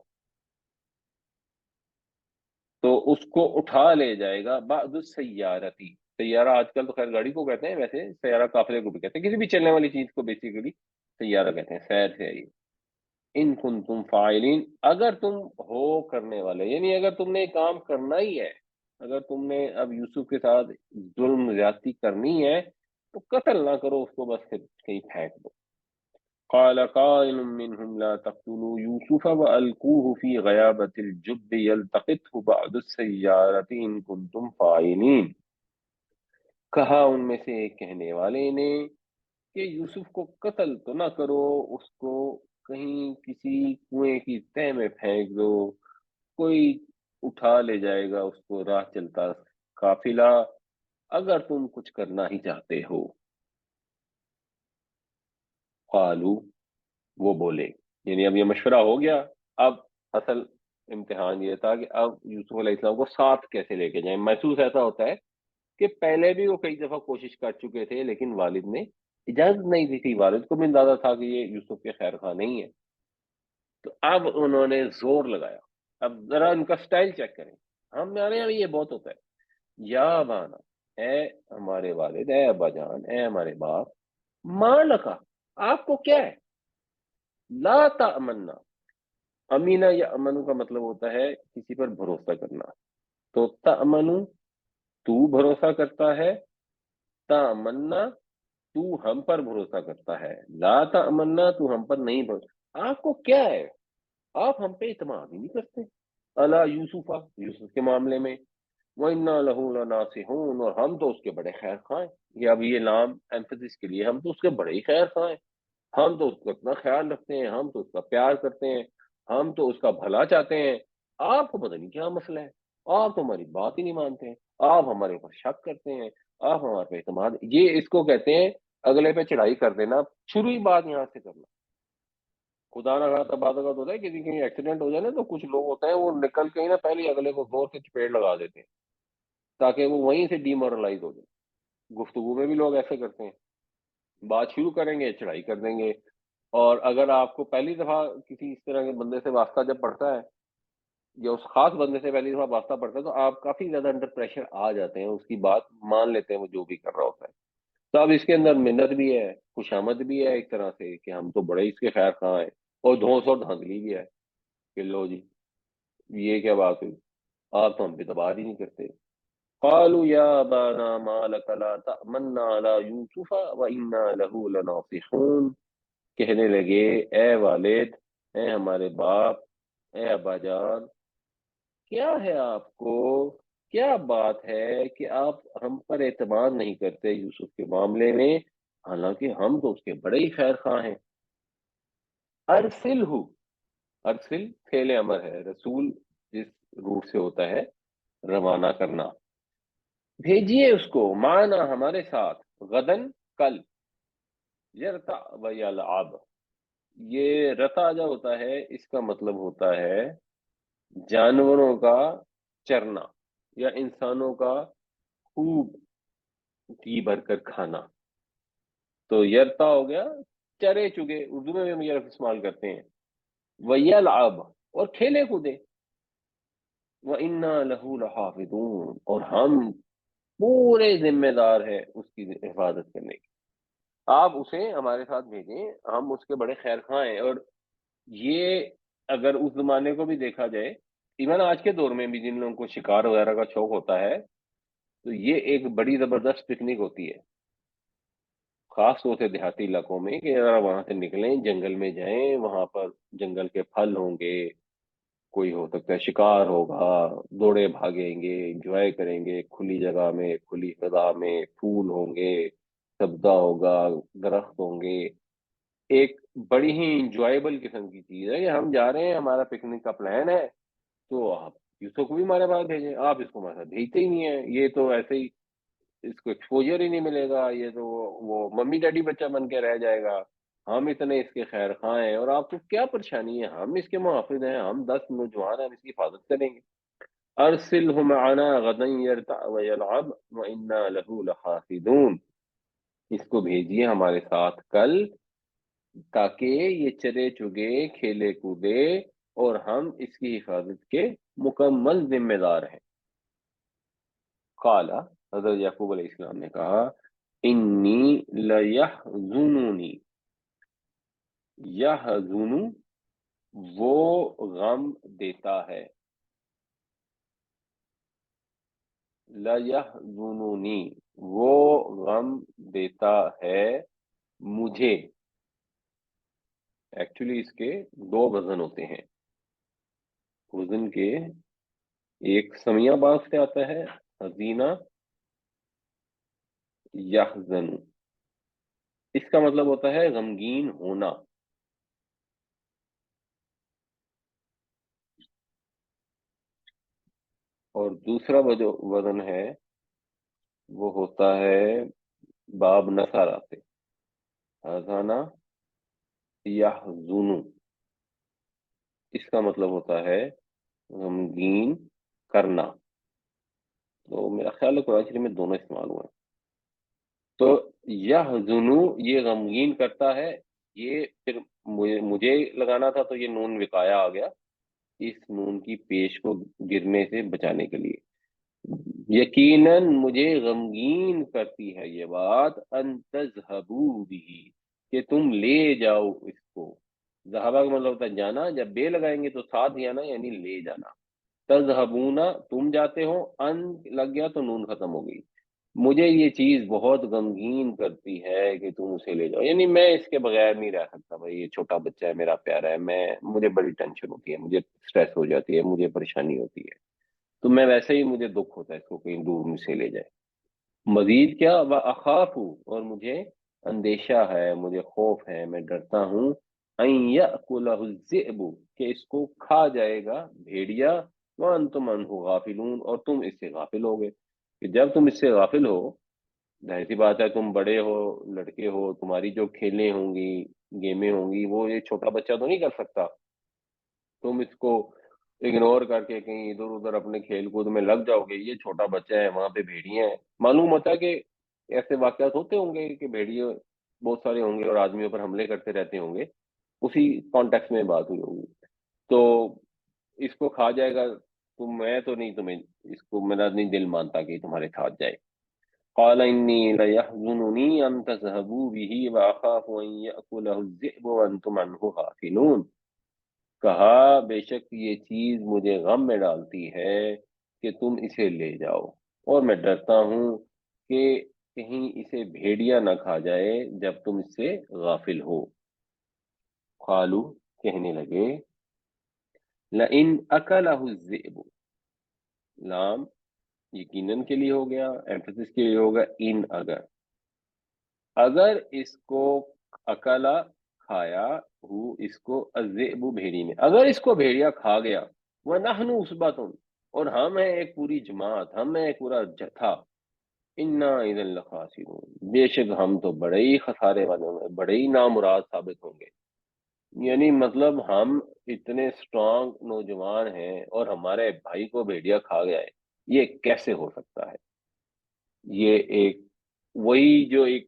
تو اس کو اٹھا لے جائے گا بعد السیارتی، سیارہ آج کل تو خیر گاڑی کو کہتے ہیں، ویسے سیارہ قافلے کو بھی کہتے ہیں، کسی بھی چلنے والی چیز کو بیسیکلی سیارہ کہتے ہیں، سیر سے آئی۔ ان کنتم فاعلین، اگر تم ہو کرنے والے، یعنی اگر تم نے کام کرنا ہی ہے، اگر تم نے اب یوسف کے ساتھ ظلم زیادتی کرنی ہے تو قتل نہ کرو اس کو، بس پھر کہیں پھینک دو۔ قال قائل منهم لا تقتلوا يوسف وألقوه في غيابة الجب يلتقطه بعض السيارة إن كنتم فاعلين، کہا ان میں سے ایک کہنے والے نے کہ یوسف کو قتل تو نہ کرو، اس کو کہیں کسی کنویں کی تہ میں پھینک دو، کوئی اٹھا لے جائے گا اس کو راہ چلتا قافلہ، اگر تم کچھ کرنا ہی چاہتے ہو۔ قالو، وہ بولے، یعنی اب یہ مشورہ ہو گیا، اب اصل امتحان یہ تھا کہ اب یوسف علیہ السلام کو ساتھ کیسے لے کے جائیں۔ محسوس ایسا ہوتا ہے کہ پہلے بھی وہ کئی دفعہ کوشش کر چکے تھے لیکن والد نے اجازت نہیں دی تھی، والد کو بھی اندازہ تھا کہ یہ یوسف کے خیر خواہ نہیں ہے، تو اب انہوں نے زور لگایا۔ اب ذرا ان کا سٹائل چیک کریں، ہمارے یہاں یہ بہت ہوتا ہے، یا بانا، اے ہمارے والد، اے ابا جان، اے ہمارے باپ، ماں لکا، آپ کو کیا ہے، لا تأمنا، امینہ یا امنو کا مطلب ہوتا ہے کسی پر بھروسہ کرنا، تو تأمنو تو بھروسہ کرتا ہے، تأمنا تو ہم پر بھروسہ کرتا ہے، لا تأمنا، تو ہم پر نہیں بھروسہ، آپ کو کیا ہے، آپ ہم پہ اعتماد ہی نہیں کرتے، الا یوسف، یوسف کے معاملے میں، وَإِنَّا لَهُ لَنَاصِحُونَ، اور ہم تو اس کے بڑے خیر خواہ ہیں، یہ اب یہ نام ایمفسس کے لیے، ہم تو اس کے بڑے ہی خیر خواہ ہیں، ہم تو اس کا اتنا خیال رکھتے ہیں، ہم تو اس کا پیار کرتے ہیں، ہم تو اس کا بھلا چاہتے ہیں، آپ کو پتہ نہیں کیا مسئلہ ہے، آپ تو ہماری بات ہی نہیں مانتے ہیں، آپ ہمارے اوپر شک کرتے ہیں، آپ ہمارے پہ اعتماد، یہ اس کو کہتے ہیں اگلے پہ چڑھائی کر دینا، شروع ہی بات یہاں سے کرنا۔ خدا نہ خواستہ بعض اوقات ہوتا ہے کسی کہیں ایکسیڈنٹ ہو جائے نا، تو کچھ لوگ ہوتے ہیں وہ نکل کے ہی نا پہلے اگلے کو زور سے چپیڑ لگا دیتے ہیں تاکہ وہ وہیں سے ڈی مورلائز ہو جائے۔ گفتگو میں بھی لوگ ایسے کرتے ہیں، بات شروع کریں گے چڑھائی کر دیں گے، اور اگر آپ کو پہلی دفعہ کسی اس طرح کے بندے سے واسطہ جب پڑتا ہے یا اس خاص بندے سے پہلی دفعہ واسطہ پڑتا ہے تو آپ کافی زیادہ انڈر پریشر آ جاتے ہیں، اس کی بات مان لیتے ہیں وہ جو بھی کر رہا ہوتا ہے۔ تو اب اس کے اندر منت بھی ہے، خوشامد بھی ہے ایک طرح سے کہ ہم تو بڑے اس کے خیر خواہ ہیں، اور دھونس اور دھاندلی بھی ہے کہ لو جی یہ کیا بات ہوئی، آپ تو ہم پہ اعتبار ہی نہیں کرتے۔ قالوا یا ابانا ما لک لا تأمنا علی یوسف وانا له لناصحون، کہنے لگے اے والد، اے ہمارے باپ، اے ابا جان، کیا ہے آپ کو، کیا بات ہے کہ آپ ہم پر اعتماد نہیں کرتے یوسف کے معاملے میں، حالانکہ ہم تو اس کے بڑے ہی خیر خواہ ہیں۔ ارسل ہو، ارسل فعل امر ہے، رسول جس روٹ سے ہوتا ہے روانہ کرنا، بھیجیے اس کو، معنا ہمارے ساتھ، غدن کل، یرتع و یلعب، یہ رتا جو ہوتا ہے اس کا مطلب ہوتا ہے جانوروں کا چرنا یا انسانوں کا خوب کی بھر کر کھانا، تو یرتا ہو گیا چرے چگے، اردو میں بھی ہم یہ لفظ استعمال کرتے ہیں، ویلعب، اور کھیلے کودے، وَإِنَّا لَهُ لَحَافِظُونَ، اور ہم پورے ذمہ دار ہے اس کی حفاظت کرنے کی، آپ اسے ہمارے ساتھ بھیجیں، ہم اس کے بڑے خیر خواہ ہیں۔ اور یہ اگر اس زمانے کو بھی دیکھا جائے، ایون آج کے دور میں بھی جن لوگوں کو شکار وغیرہ کا شوق ہوتا ہے، تو یہ ایک بڑی زبردست پکنک ہوتی ہے، خاص طور سے دیہاتی علاقوں میں، کہ ذرا وہاں سے نکلیں، جنگل میں جائیں، وہاں پر جنگل کے پھل ہوں گے، کوئی ہو سکتا ہے شکار ہوگا، دوڑے بھاگیں گے، انجوائے کریں گے کھلی جگہ میں، کھلی فضا میں، پھول ہوں گے، سبزہ ہوگا، درخت ہوں گے، ایک بڑی ہی انجوائبل قسم کی چیز ہے کہ ہم جا رہے ہیں، ہمارا پکنک کا پلان ہے، تو آپ یوسف کو بھی ہمارے پاس بھیجیں، آپ اس کو ہمارے ساتھ بھیجتے ہی نہیں ہیں، یہ تو ایسے ہی اس کو ایکسپوجر ہی نہیں ملے گا، یہ تو وہ ممی ڈیڈی بچہ بن کے رہ جائے گا، ہم اتنے اس کے خیر خواہ ہیں اور آپ کو کیا پریشانی ہے، ہم اس کے محافظ ہیں، ہم 10 نوجوان ہیں، ہم اس کی حفاظت کریں گے۔ ارسلہ معنا غدا یرتع ویلعب وانا له لحافظون، اس کو بھیجیے ہمارے ساتھ کل تاکہ یہ چرے چگے کھیلے کودے، اور ہم اس کی حفاظت کے مکمل ذمہ دار ہیں۔ قال، حضرت یعقوب علیہ السلام نے کہا، انی لیحزننی، یحزن وہ غم دیتا ہے، لیحزننی وہ غم دیتا ہے مجھے، ایکچولی اس کے دو وزن ہوتے ہیں، وزن کے ایک سمیہ باز سے آتا ہے حزینہ، یحزن، اس کا مطلب ہوتا ہے غمگین ہونا، اور دوسرا جو وزن ہے وہ ہوتا ہے باب نصارہ سے، حزانہ یحزن، اس کا مطلب ہوتا ہے غمگین کرنا، تو میرا خیال ہے قرآن شریف میں دونوں استعمال ہوا ہے۔ تو یحزن یہ غمگین کرتا ہے، یہ پھر مجھے لگانا تھا تو یہ نون وقایا آ گیا، اس نون کی پیش کو گرنے سے بچانے کے لیے، یقیناً مجھے غمگین کرتی ہے یہ بات، ان تذہبوا بہ، کہ تم لے جاؤ اس کو، ذہبہ کا مطلب ہوتا ہے جانا، جب بے لگائیں گے تو ساتھ جانا یعنی لے جانا، تذہبون تم جاتے ہو، ان لگ گیا تو نون ختم ہو گئی، مجھے یہ چیز بہت غمگین کرتی ہے کہ تم اسے لے جاؤ، یعنی میں اس کے بغیر نہیں رہ سکتا بھائی، یہ چھوٹا بچہ ہے، میرا پیارا ہے، مجھے بڑی ٹینشن ہوتی ہے، مجھے اسٹریس ہو جاتی ہے، مجھے پریشانی ہوتی ہے، تو میں ویسے ہی مجھے دکھ ہوتا ہے اس کو کہیں دور مجھ سے لے جائے۔ مزید کیا، اخاف ہوں، اور مجھے اندیشہ ہے، مجھے خوف ہے، میں ڈرتا ہوں، ان یأکلہ الذئب، کہ اس کو کھا جائے گا بھیڑیا، وانتم عنہ غافلون، اور تم اس سے غافل ہوگے، کہ جب تم اس سے غافل ہو، ظاہر سی بات ہے تم بڑے ہو، لڑکے ہو، تمہاری جو کھیلیں ہوں گی، گیمیں ہوں گی، وہ یہ چھوٹا بچہ تو نہیں کر سکتا، تم اس کو اگنور کر کے کہیں ادھر ادھر اپنے کھیل کود میں لگ جاؤ گے، یہ چھوٹا بچہ ہے، وہاں پہ بھیڑیاں ہیں۔ معلوم ہوتا ہے کہ ایسے واقعات ہوتے ہوں گے کہ بھیڑیے بہت سارے ہوں گے اور آدمیوں پر حملے کرتے رہتے ہوں گے، اسی کانٹیکس میں بات ہوئی ہوگی، تو اس کو کھا جائے گا، تم میں تو نہیں، تمہیں اس کو میرا نہیں دل مانتا کہ تمہارے ساتھ جائے۔ قال انی لیحزننی ان تذهبوا به واخاف ان یاکلہ الذئب وانتم عنہ غافلون، کہا بے شک یہ چیز مجھے غم میں ڈالتی ہے کہ تم اسے لے جاؤ، اور میں ڈرتا ہوں کہ کہیں اسے بھیڑیا نہ کھا جائے جب تم اس سے غافل ہو۔ قالو، کہنے لگے، لئن اکلہ الذئب، لام یقیناً کے لیے ہو گیا، ایمفسس کے لیے ہوگا ان، اگر اس کو اکلا کھایا ہو، اس کو الذئب بھیڑی نے، اگر اس کو بھیڑیا کھا گیا، وَنَحْنُ عُصْبَةٌ، اور ہم ہیں ایک پوری جماعت، ہم ہیں ایک پورا جتھا، اِنَّا إِذًا لَخَاسِرُونَ، بے شک ہم تو بڑے ہی خسارے والے ہوں گے، بڑے ہی نامراد ثابت ہوں گے۔ یعنی مطلب ہم اتنے اسٹرانگ نوجوان ہیں اور ہمارے بھائی کو بھیڑیا کھا گیا ہے، یہ کیسے ہو سکتا ہے؟ یہ ایک وہی جو ایک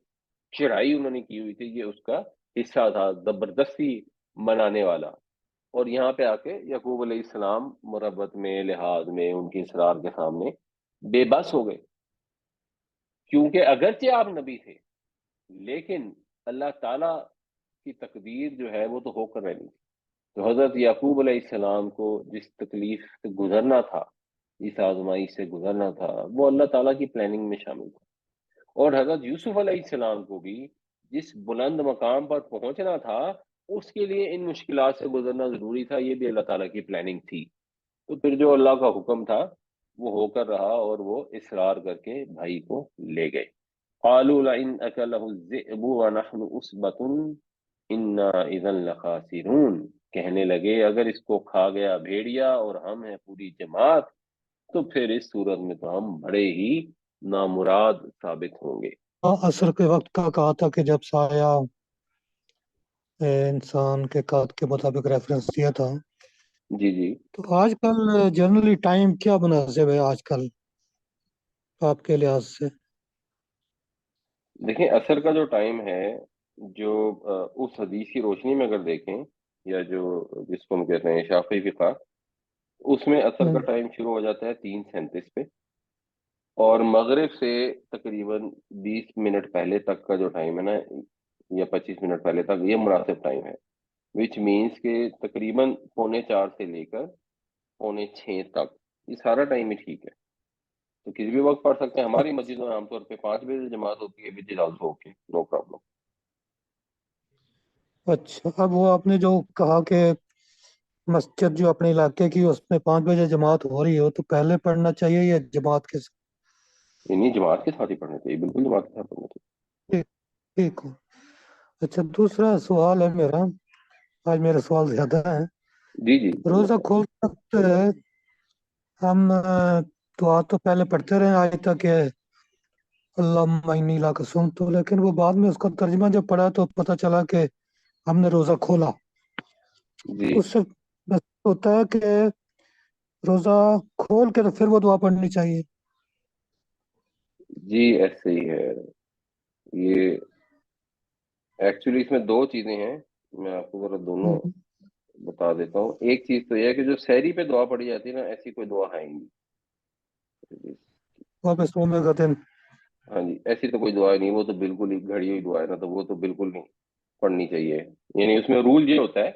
چڑھائی انہوں نے کی ہوئی تھی، یہ اس کا حصہ تھا، زبردستی منانے والا، اور یہاں پہ آ کے یعقوب علیہ السلام مربت میں، لحاظ میں، ان کی اسرار کے سامنے بے بس ہو گئے، کیونکہ اگرچہ آپ نبی تھے لیکن اللہ تعالی کی تقدیر جو ہے وہ تو ہو کر رہنی تھی، تو حضرت یعقوب علیہ السلام کو جس تکلیف سے گزرنا تھا، اس آزمائی سے گزرنا تھا، وہ اللہ تعالیٰ کی پلاننگ میں شامل تھا، اور حضرت یوسف علیہ السلام کو بھی جس بلند مقام پر پہنچنا تھا، اس کے لیے ان مشکلات سے گزرنا ضروری تھا، یہ بھی اللہ تعالیٰ کی پلاننگ تھی، تو پھر جو اللہ کا حکم تھا وہ ہو کر رہا، اور وہ اصرار کر کے بھائی کو لے گئے۔ قالوا لئن أكله الذئب ونحن عصبة إنا إذا لخاسرون، کہنے لگے اگر اس کو کھا گیا بھیڑیا اور ہم ہیں پوری جماعت، تو پھر اس صورت میں تو ہم بڑے ہی نامراد ثابت ہوں گے۔ عصر کے وقت کا کہا تھا کہ جب سایہ انسان کے قد کے مطابق ریفرنس دیا تھا، جی جی، تو آج کل جنرلی ٹائم کیا مناسب ہے آج کل آپ کے لحاظ سے؟ دیکھیں اثر کا جو ٹائم ہے، جو اس حدیث کی روشنی میں اگر دیکھیں، یا جو جس کو ہم کہتے ہیں شافعی فقہ، اس میں اثر کا ٹائم شروع ہو جاتا ہے 3:37 پہ، اور مغرب سے تقریباً 20 منٹ پہلے تک کا جو ٹائم ہے نا، یا 25 منٹ پہلے تک، یہ مناسب ٹائم ہے، وچ مینس کہ تقریباً 3:45 سے لے کر 5:45 تک، یہ سارا ٹائم ہی ٹھیک ہے، تو کسی بھی وقت پڑھ سکتے ہیں۔ ہماری مسجد میں عام طور پہ 5 بجے جماعت ہوتی ہے، which is also okay, no problem. اچھا، اب وہ آپ نے جو کہا کہ مسجد جو اپنے علاقے کی اس میں 5 بجے جماعت ہو رہی ہو، تو پہلے پڑھنا چاہیے یا جماعت کے ساتھ؟ نہیں، جماعت کے ساتھ ہی پڑھنا چاہیے، بالکل جماعت کے ساتھ پڑھنا چاہیے۔ ٹھیک ہو۔ اچھا، دوسرا سوال ہے میرا، آج میرے سوال زیادہ ہیں۔ جی جی، روزہ کھولتے وقت ہم دعا تو پہلے پڑھتے رہے آج تک کہ اللہم انی لا قسم، تو لیکن وہ بعد میں اس کا ترجمہ جب پڑھا تو پتہ چلا کہ ہم نے روزہ کھولا، جی اس سے بس ہوتا ہے کہ روزہ کھول کے تو پھر وہ دعا پڑھنی چاہیے۔ جی، ایسے ہی ہے یہ، ایکچولی اس میں دو چیزیں ہیں، میں آپ کو ذرا دونوں بتا دیتا ہوں۔ ایک چیز تو یہ ہے کہ جو سحری پہ دعا پڑھی جاتی ہے نا، ایسی کوئی دعا ہے ہی نہیں، واپس میں گتے ہاں جی، ایسی تو کوئی دعا نہیں، وہ تو بالکل ہی گھڑی ہوئی دعا ہے نا، تو وہ تو بالکل نہیں پڑھنی چاہیے، یعنی اس میں رول یہ ہوتا ہے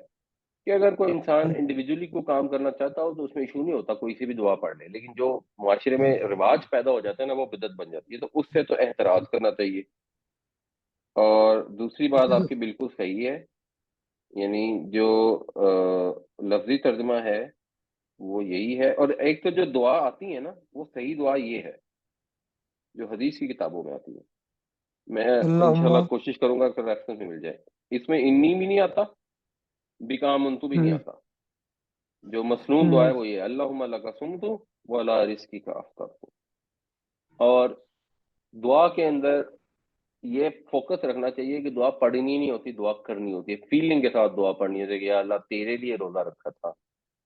کہ اگر کوئی انسان انڈیویجولی کو کام کرنا چاہتا ہو تو اس میں ایشو نہیں ہوتا، کوئی سی بھی دعا پڑھ لے، لیکن جو معاشرے میں رواج پیدا ہو جاتا ہے نا وہ بدعت بن جاتی ہے، تو اس سے تو احتراز کرنا چاہیے۔ اور دوسری بات آپ کی بالکل صحیح ہے، یعنی جو لفظی ترجمہ ہے وہ یہی ہے، اور ایک تو جو دعا آتی ہے نا وہ صحیح دعا یہ ہے جو حدیث کی کتابوں میں آتی ہے، میں انشاءاللہ اللہم کوشش کروں گا کہ ریفرنس میں مل جائے۔ اس میں انی بھی نہیں آتا، بکام انتو بھی نہیں آتا، جو مسنون دعا ہے وہ یہ اللہم لک صمت وعلی رزقک افطرت۔ اور دعا کے اندر یہ فوکس رکھنا چاہیے کہ دعا پڑھنی نہیں ہوتی، دعا کرنی ہوتی ہے، فیلنگ کے ساتھ دعا پڑھنی ہوتی ہے کہ یا اللہ تیرے لیے روزہ رکھا تھا،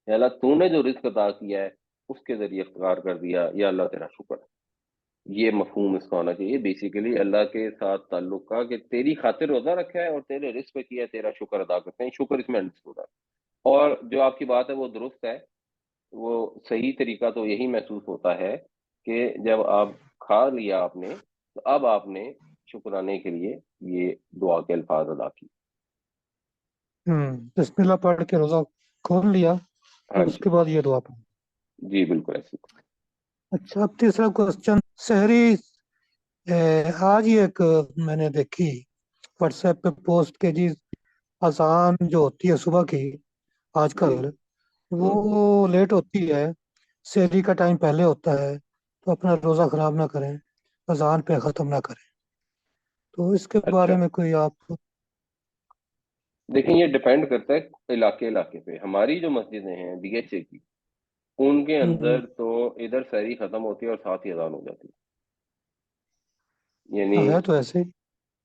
یا اللہ تو نے جو رزق عطا کیا ہے اس کے ذریعے افطار کر دیا، یا اللہ تیرا شکر ہے۔ یہ مفہوم اس کا ہونا چاہیے بیسیکلی اللہ کے ساتھ تعلق کا، کہ تیری خاطر روزہ رکھا ہے اور تیرے رزق پہ کیا ہے، تیرا شکر ادا کرتے ہیں، شکر اس میں انڈرسٹوڈ ہے۔ اور جو آپ کی بات ہے وہ درست ہے، وہ صحیح طریقہ تو یہی محسوس ہوتا ہے کہ جب آپ کھا لیا آپ نے تو اب آپ نے شکرانے کے لیے یہ دعا کے الفاظ ادا کی۔ بسم اللہ پڑھ کے روزہ کھول لیا ہاں اور اس جی، کے بعد یہ دعا پڑھ۔ جی بالکل ایسی۔ اچھا، اب تیسرا کوشچن، سحری آج ہی ایک میں نے دیکھی واٹس ایپ پہ پوسٹ کے جی اذان جو ہوتی ہے صبح کی آج جی کل وہ لیٹ ہوتی ہے، سحری کا ٹائم پہلے ہوتا ہے، تو اپنا روزہ خراب نہ کریں، اذان پہ ختم نہ کریں، تو اس کے اچھا، بارے میں کوئی آپ؟ دیکھیں یہ ڈیپینڈ کرتا ہے علاقے پہ۔ ہماری جو مسجدیں ہیں بی ایچ اے کی، ان کے اندر تو ادھر سحری ختم ہوتی ہے اور ساتھ ہی اذان ہو جاتی ہے، یعنی ہے تو ایسے ہی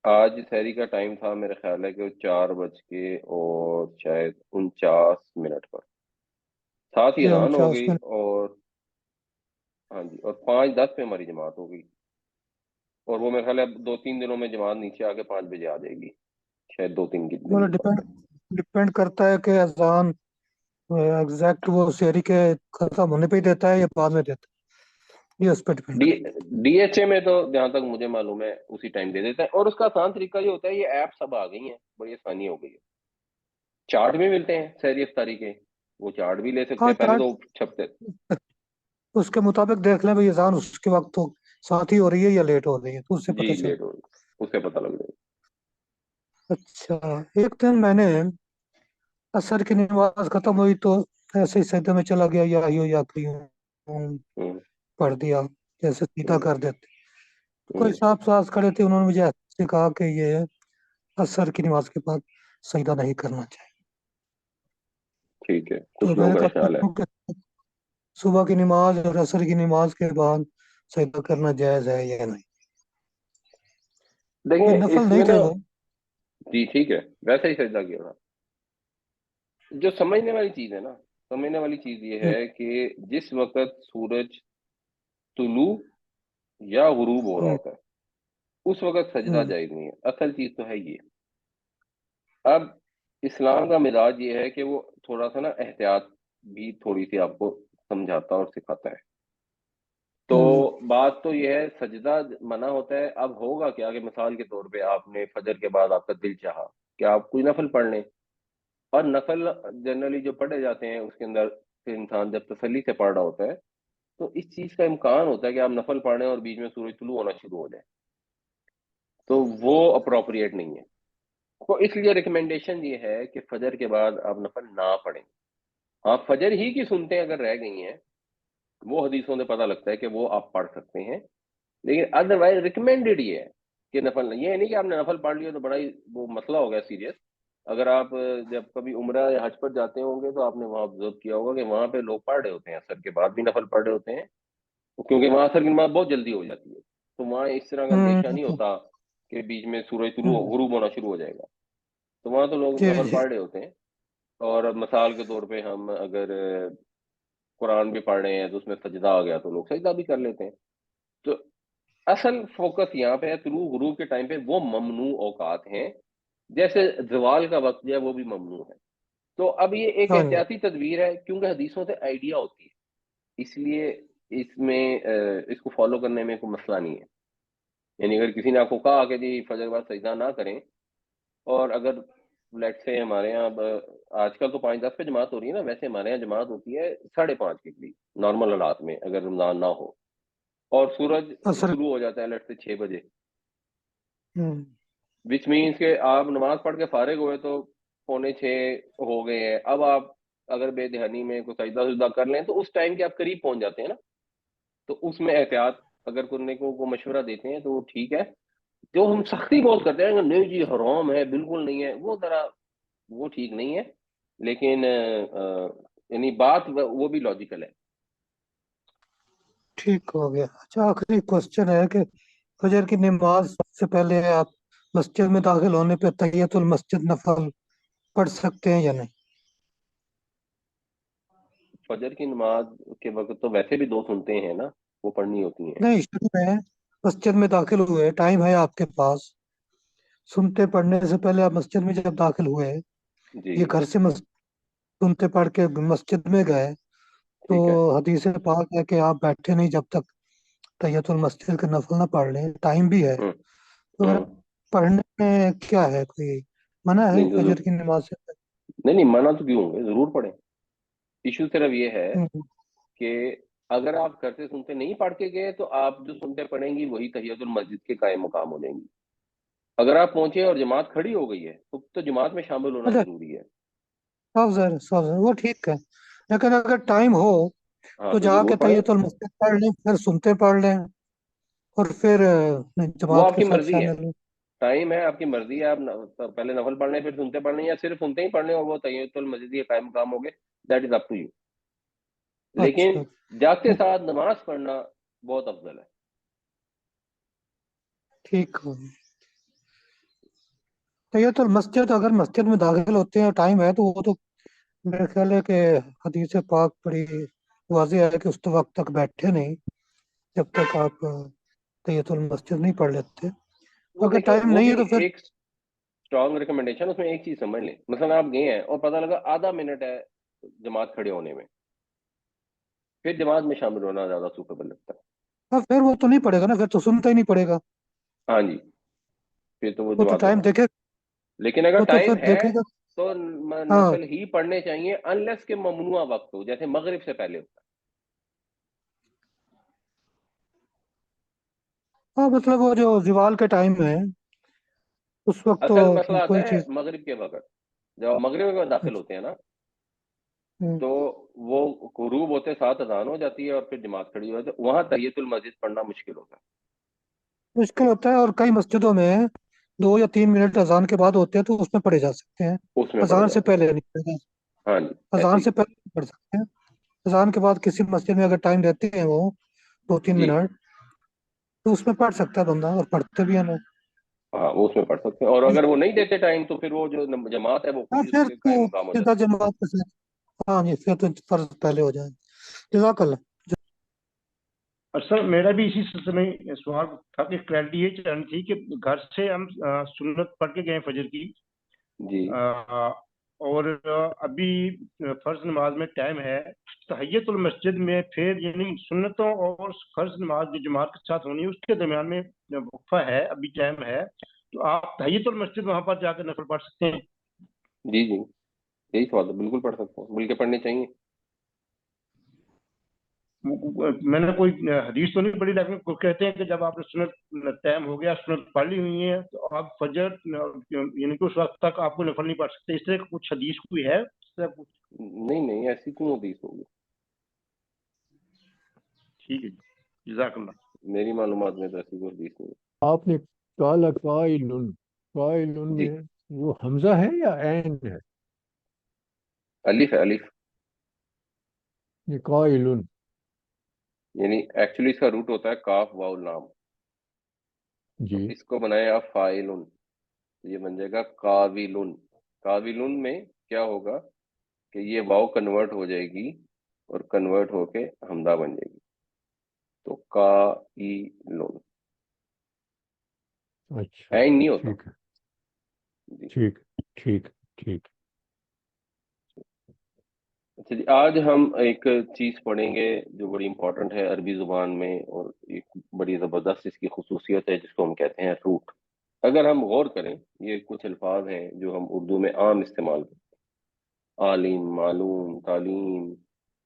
آج سحری کا ٹائم تھا میرا خیال ہے کہ 4 بج کے اور شاید 49 منٹ پر ساتھ ہی جی، اذان ہو 49 گئی، منٹ اور ہاں جی، اور 5:10 پہ ہماری جماعت ہو گئی، اور وہ میرے خیال ہے اب 2-3 دنوں میں جماعت نیچے آ کے 5 بجے آ جائے گی، شاید 2-3 دن مطلب کے بعد۔ ڈپینڈ کرتا ہے کہ اذان ایگزیکٹ وہ سحری کے ختم ہونے پہ ہی دیتا ہے یا بعد میں دیتا ہے، یہ اس پہ ڈپینڈ ڈی کرتا ڈی ایچ اے میں تو جہاں تک مجھے معلوم ہے اسی ٹائم دے دیتا ہے، اور اس کا آسان طریقہ یہ ہوتا ہے، یہ ایپ سب آ گئی ہیں، بڑی آسانی ہو گئی ہے، چارٹ بھی ملتے ہیں سحری افطاری کے، وہ چارٹ بھی لے ہے۔ سکتے ہاں ہیں، پہلے چارٹ تو چھپتے۔ اس کے مطابق دیکھ لیں بھائی اذان اس کے وقت تو ساتھ ہی ہو رہی ہے یا لیٹ ہو رہی ہے، تو اس سے جی پتہ چل۔ لیٹ ہو گئی، اس سے پتہ لگ جائے اچھا، ایک دن میں نے عصر کی نماز ختم ہوئی تو ایسے ہی سجدے میں چلا گیا، یا ایو یا قیوم گا۔ پڑھ دیا، جیسے سیدھا ہوں، کر دیتے۔ کوئی ہوں، صاحب ساز کھڑے تھے، انہوں نے مجھے ایسے کہا کہ یہ عصر کی نماز کے بعد سجدہ نہیں کرنا چاہیے، ٹھیک ہے، تو کچھ میں لوگوں نے کا کہا خیال ہے۔ کہ صبح کی نماز اور عصر کی نماز کے بعد سجدہ کرنا جائز ہے یا نہیں؟ یہ دیکھیں نفل اس نہیں میں تھے نا، وہ۔ جی ٹھیک ہے، ویسے ہی سجدہ کیا تھا۔ جو سمجھنے والی چیز ہے نا، سمجھنے والی چیز یہ ہوں، ہے کہ جس وقت سورج طلوع یا غروب ہو رہا ہوں، ہوتا ہے اس وقت سجدہ ہوں، جائز نہیں ہے، اصل چیز تو ہے یہ۔ اب اسلام کا مزاج یہ ہے کہ وہ تھوڑا سا نا احتیاط بھی تھوڑی سی آپ کو سمجھاتا اور سکھاتا ہے۔ تو ہوں، بات تو یہ ہے سجدہ منع ہوتا ہے، اب ہوگا کیا کہ مثال کے طور پہ آپ نے فجر کے بعد آپ کا دل چاہا کہ آپ کوئی نفل پڑھ لیں، اور نفل جنرلی جو پڑھے جاتے ہیں اس کے اندر پھر انسان جب تسلی سے پڑھ رہا ہوتا ہے تو اس چیز کا امکان ہوتا ہے کہ آپ نفل پڑھ رہے ہیں اور بیچ میں سورج طلوع ہونا شروع ہو جائے، تو وہ اپروپریٹ نہیں ہے۔ تو اس لیے ریکمنڈیشن یہ ہے کہ فجر کے بعد آپ نفل نہ پڑھیں، ہاں فجر ہی کی سنتیں اگر رہ گئی ہیں وہ حدیثوں سے پتہ لگتا ہے کہ وہ آپ پڑھ سکتے ہیں، لیکن ادروائز ریکمینڈیڈ یہ ہے کہ نفل نہیں، یہ نہیں کہ آپ نے نفل پڑھ لیا تو بڑا ہی وہ مسئلہ ہو گیا سیریس۔ اگر آپ جب کبھی عمرہ یا حج پر جاتے ہوں گے تو آپ نے وہاں آبزرو کیا ہوگا کہ وہاں پہ لوگ پڑھ رہے ہوتے ہیں، عصر کے بعد بھی نفل پڑھ رہے ہوتے ہیں، کیونکہ وہاں عصر کی نماز بہت جلدی ہو جاتی ہے، تو وہاں اس طرح کا اندیشہ نہیں ہوں، ہوتا کہ بیچ میں سورج طلوع ہوں، غروب ہونا شروع ہو جائے گا، تو وہاں تو لوگ جی نفل جی، پڑھ رہے ہوتے ہیں۔ اور مثال کے طور پہ ہم اگر قرآن بھی پڑھ رہے ہیں تو اس میں سجدہ آ گیا تو لوگ سجدہ بھی کر لیتے ہیں۔ تو اصل فوکس یہاں پہ ہے طلوع غروب کے ٹائم پہ وہ ممنوع اوقات ہیں، جیسے زوال کا وقت جو ہے وہ بھی ممنوع ہے۔ تو اب یہ ایک ہاں جی، احتیاطی تدبیر ہے کیونکہ حدیثوں سے آئیڈیا ہوتی ہے، اس لیے اس میں اس کو فالو کرنے میں کوئی مسئلہ نہیں ہے۔ یعنی اگر کسی نے آپ کو کہا کہ جی فجر کے بعد سجدہ نہ کریں، اور اگر لیٹ سے ہمارے یہاں اب آج کل تو 5:10 پہ جماعت ہو رہی ہے نا، ویسے ہمارے یہاں جماعت ہوتی ہے 5:30 کے قریب نارمل حالات میں اگر رمضان نہ ہو، اور سورج اثر شروع ہو جاتا ہے لیٹ سے 6 بجے، ہوں، وچ مینس کہ آپ نماز پڑھ کے فارغ ہوئے تو 5:45 ہو گئے ہیں، اب آپ اگر بے دہانی میں کوئی سجدہ سجدہ کر لیں تو اس ٹائم کے آپ قریب پہنچ جاتے ہیں نا، تو اس میں احتیاط اگر کرنے کو مشورہ دیتے ہیں تو وہ ٹھیک ہے۔ جو ہم سختی بہت کرتے ہیں کہ نہیں جی حرام ہے بالکل نہیں ہے، وہ ذرا وہ ٹھیک نہیں ہے، لیکن یعنی بات وہ بھی لاجیکل ہے۔ ٹھیک ہو گیا۔ اچھا آخری کوشچن ہے کہ فجر کی نماز سے پہلے آپ مسجد میں داخل ہونے پہ تحیت المسجد نفل پڑھ سکتے ہیں یا نہیں؟ فجر کی نماز کے وقت تو ویسے بھی 2 سنتے ہیں نا، وہ پڑھنی ہوتی ہیں۔ نہیں، شروع میں مسجد میں داخل ہوئے، ٹائم ہے آپ کے پاس، سنتے پڑھنے سے پہلے آپ مسجد میں جب داخل ہوئے، جی یہ گھر سے سنتے پڑھ کے مسجد میں گئے، تو ٹھیک ہے۔ حدیث پاک ہے کہ آپ بیٹھے نہیں جب تک تحیت المسجد کا نفل نہ پڑھ لیں، ٹائم بھی ہے، ہوں تو اگر ہوں پڑھنے میں کیا ہے، کوئی منع ہے نہیں ضرور، فجر کی نماز سے نہیں منع تو کیوں ہوں گے، ضرور پڑھیں۔ ایشو صرف یہ ہے پہلے؟ کہ اگر آپ گھر سے سنتے نہیں پڑھ کے گئے تو آپ جو سنتے پڑھیں گی وہی تحیت المسجد کے قائم مقام ہو جائیں گی۔ اگر آپ پہنچے اور جماعت کھڑی ہو گئی ہے تو جماعت میں شامل ہونا اچھا، ضروری ہے۔ صاف ظاہر وہ ٹھیک ہے، لیکن اگر ٹائم ہو ہاں تو تو جا ضرور کے پڑھیں، تحیت المسجد پڑھ لیں، پھر سنتے پڑھ لیں، اور پھر وہ جماعت آپ کے کی ساتھ مرضی ہے، شامل ہوں۔ ٹائم ہے آپ کی مرضی ہے، آپ پہلے نفل پڑھ لیں پھر سنتے پڑھ لیں، یا صرف سنتے ہی پڑھ لیں اور وہ تحیت المسجد کے قائم مقام ہو گئے، that is up to you. لیکن اچھا، جاتے ساتھ نماز پڑھنا بہت افضل ہے۔ ٹھیک ہو گیا۔ تحیت المسجد اگر مسجد میں داخل ہوتے ہیں ٹائم ہے تو وہ تو میرا خیال ہے کہ حدیث پاک بڑی واضح ہے کہ اس وقت تک بیٹھے نہیں جب تک آپ تحیت المسجد نہیں پڑھ لیتے۔ وہ اگر دیکھیں ٹائم وہ نہیں بھی ہے تو پھر ایک اسٹرانگ ریکمنڈیشن، اس میں ایک چیز سمجھ لیں، مثلا آپ گئے ہیں اور پتہ لگا آدھا منٹ ہے جماعت کھڑے ہونے میں، پھر جماعت میں شامل ہونا زیادہ سوٹیبل لگتا ہے۔ پھر وہ تو نہیں پڑے گا نا، پھر تو سنتا ہی نہیں پڑے گا، ہاں جی، پھر تو وہ وہ تو جماعت میں ٹائم شامل، دیکھے، لیکن اگر وہ تو ٹائم پھر ہے دیکھے گا۔ تو ہاں نفل ہی پڑھنے چاہیے انلیس کہ ممنوع وقت ہو، جیسے مغرب سے پہلے ہوتا ہاں، مطلب وہ جو زوال کے ٹائم ہے اس وقت ہے۔ تو اصل مسئلہ آتا کوئی ہے چیز مغرب کے وقت، جب آپ مغرب میں داخل ہوتے ہیں نا ہم، تو وہ غروب ہوتے ساتھ اذان ہو جاتی ہے اور پھر جماعت کھڑی ہو جاتی ہے، وہاں تحیت المسجد پڑھنا مشکل ہوتا مشکل ہوتا ہے، اور کئی مسجدوں میں 2 یا 3 منٹ اذان کے بعد ہوتے ہیں تو اس میں پڑھے جا سکتے ہیں، ہے، اس میں پڑھے اذان جا سے سکتے پہلے نہیں پڑھے جا ہیں۔ ہاں جی سکتے، ایسے اذان ہی، سے پہلے نہیں پڑھ سکتے ہیں، اذان کے بعد کسی مسجد میں اگر ٹائم رہتے ہیں وہ 2 3 منٹ، جی تو اس میں پڑھ سکتا ہے بندہ، اور پڑھتے بھی ہیں لوگ۔ ہاں وہ اس میں پڑھ سکتے ہیں، اور اگر وہ نہیں دیتے ٹائم تو پھر وہ جو جماعت ہے وہ ہاں خود ہی اس پھر کے تو قائم مقام ہو سیدھا جاتی جماعت کے ساتھ، ہاں جی، پھر تو فرض پہلے ہو جائے۔ جزاک اللہ۔ سر میرا بھی اسی سلسلے میں سوال تھا کہ کلیئرٹی یہ چاہنی تھی کہ گھر سے ہم سنت پڑھ کے گئے فجر کی، ہے۔ جی اور ابھی فرض نماز میں ٹائم ہے، تحیت المسجد میں پھر یعنی سنتوں اور فرض نماز جو جماعت کے ساتھ ہونی ہے اس کے درمیان میں وقفہ ہے، ابھی ٹائم ہے، تو آپ تحیت المسجد وہاں پر جا کر نفل پڑھ سکتے ہیں؟ جی جی یہی سوال ہے، بالکل پڑھ سکتے ہیں، بلکہ پڑھنے چاہیے۔ میں نے کوئی حدیث تو نہیں پڑھی، لیکن کوئی کہتے ہیں کہ جب آپ نے سنت ٹائم ہو گیا، سنت پڑھ لی ہوئی ہے، تو آپ فجر یعنی کہ اس وقت تک آپ کو نفل نہیں پڑھ سکتے، اس طرح کچھ حدیث کوئی ہے اس طرح کچھ؟ نہیں نہیں ایسی کیوں حدیث ہوگی، ٹھیک ہے جی، جزاک اللہ۔ میری معلومات میں تو ایسی کوئی حدیث نہیں آپ نے کالا قائلن، قائلن ہے۔ جی میں وہ حمزہ ہے یا عین ہے؟ الف ہے، الف، یہ قائلن، یعنی ایکچولی اس کا روٹ ہوتا ہے کاف واو لام، تو جی اس کو بنائے آپ فائلن، یہ بن جائے گا قاولن۔ قاولن میں کیا ہوگا کہ یہ واو کنورٹ ہو جائے گی اور کنورٹ ہو کے حمزہ بن جائے گی، تو قائلن، اچھا، عین نہیں ہوتا۔ ٹھیک ہے، جی ٹھیک ٹھیک ٹھیک۔ اچھا جی، آج ہم ایک چیز پڑھیں گے جو بڑی امپورٹنٹ ہے عربی زبان میں، اور ایک بڑی زبردست اس کی خصوصیت ہے جس کو ہم کہتے ہیں روٹ۔ اگر ہم غور کریں، یہ کچھ الفاظ ہیں جو ہم اردو میں عام استعمال کرتے ہیں: عالم، معلوم، تعلیم،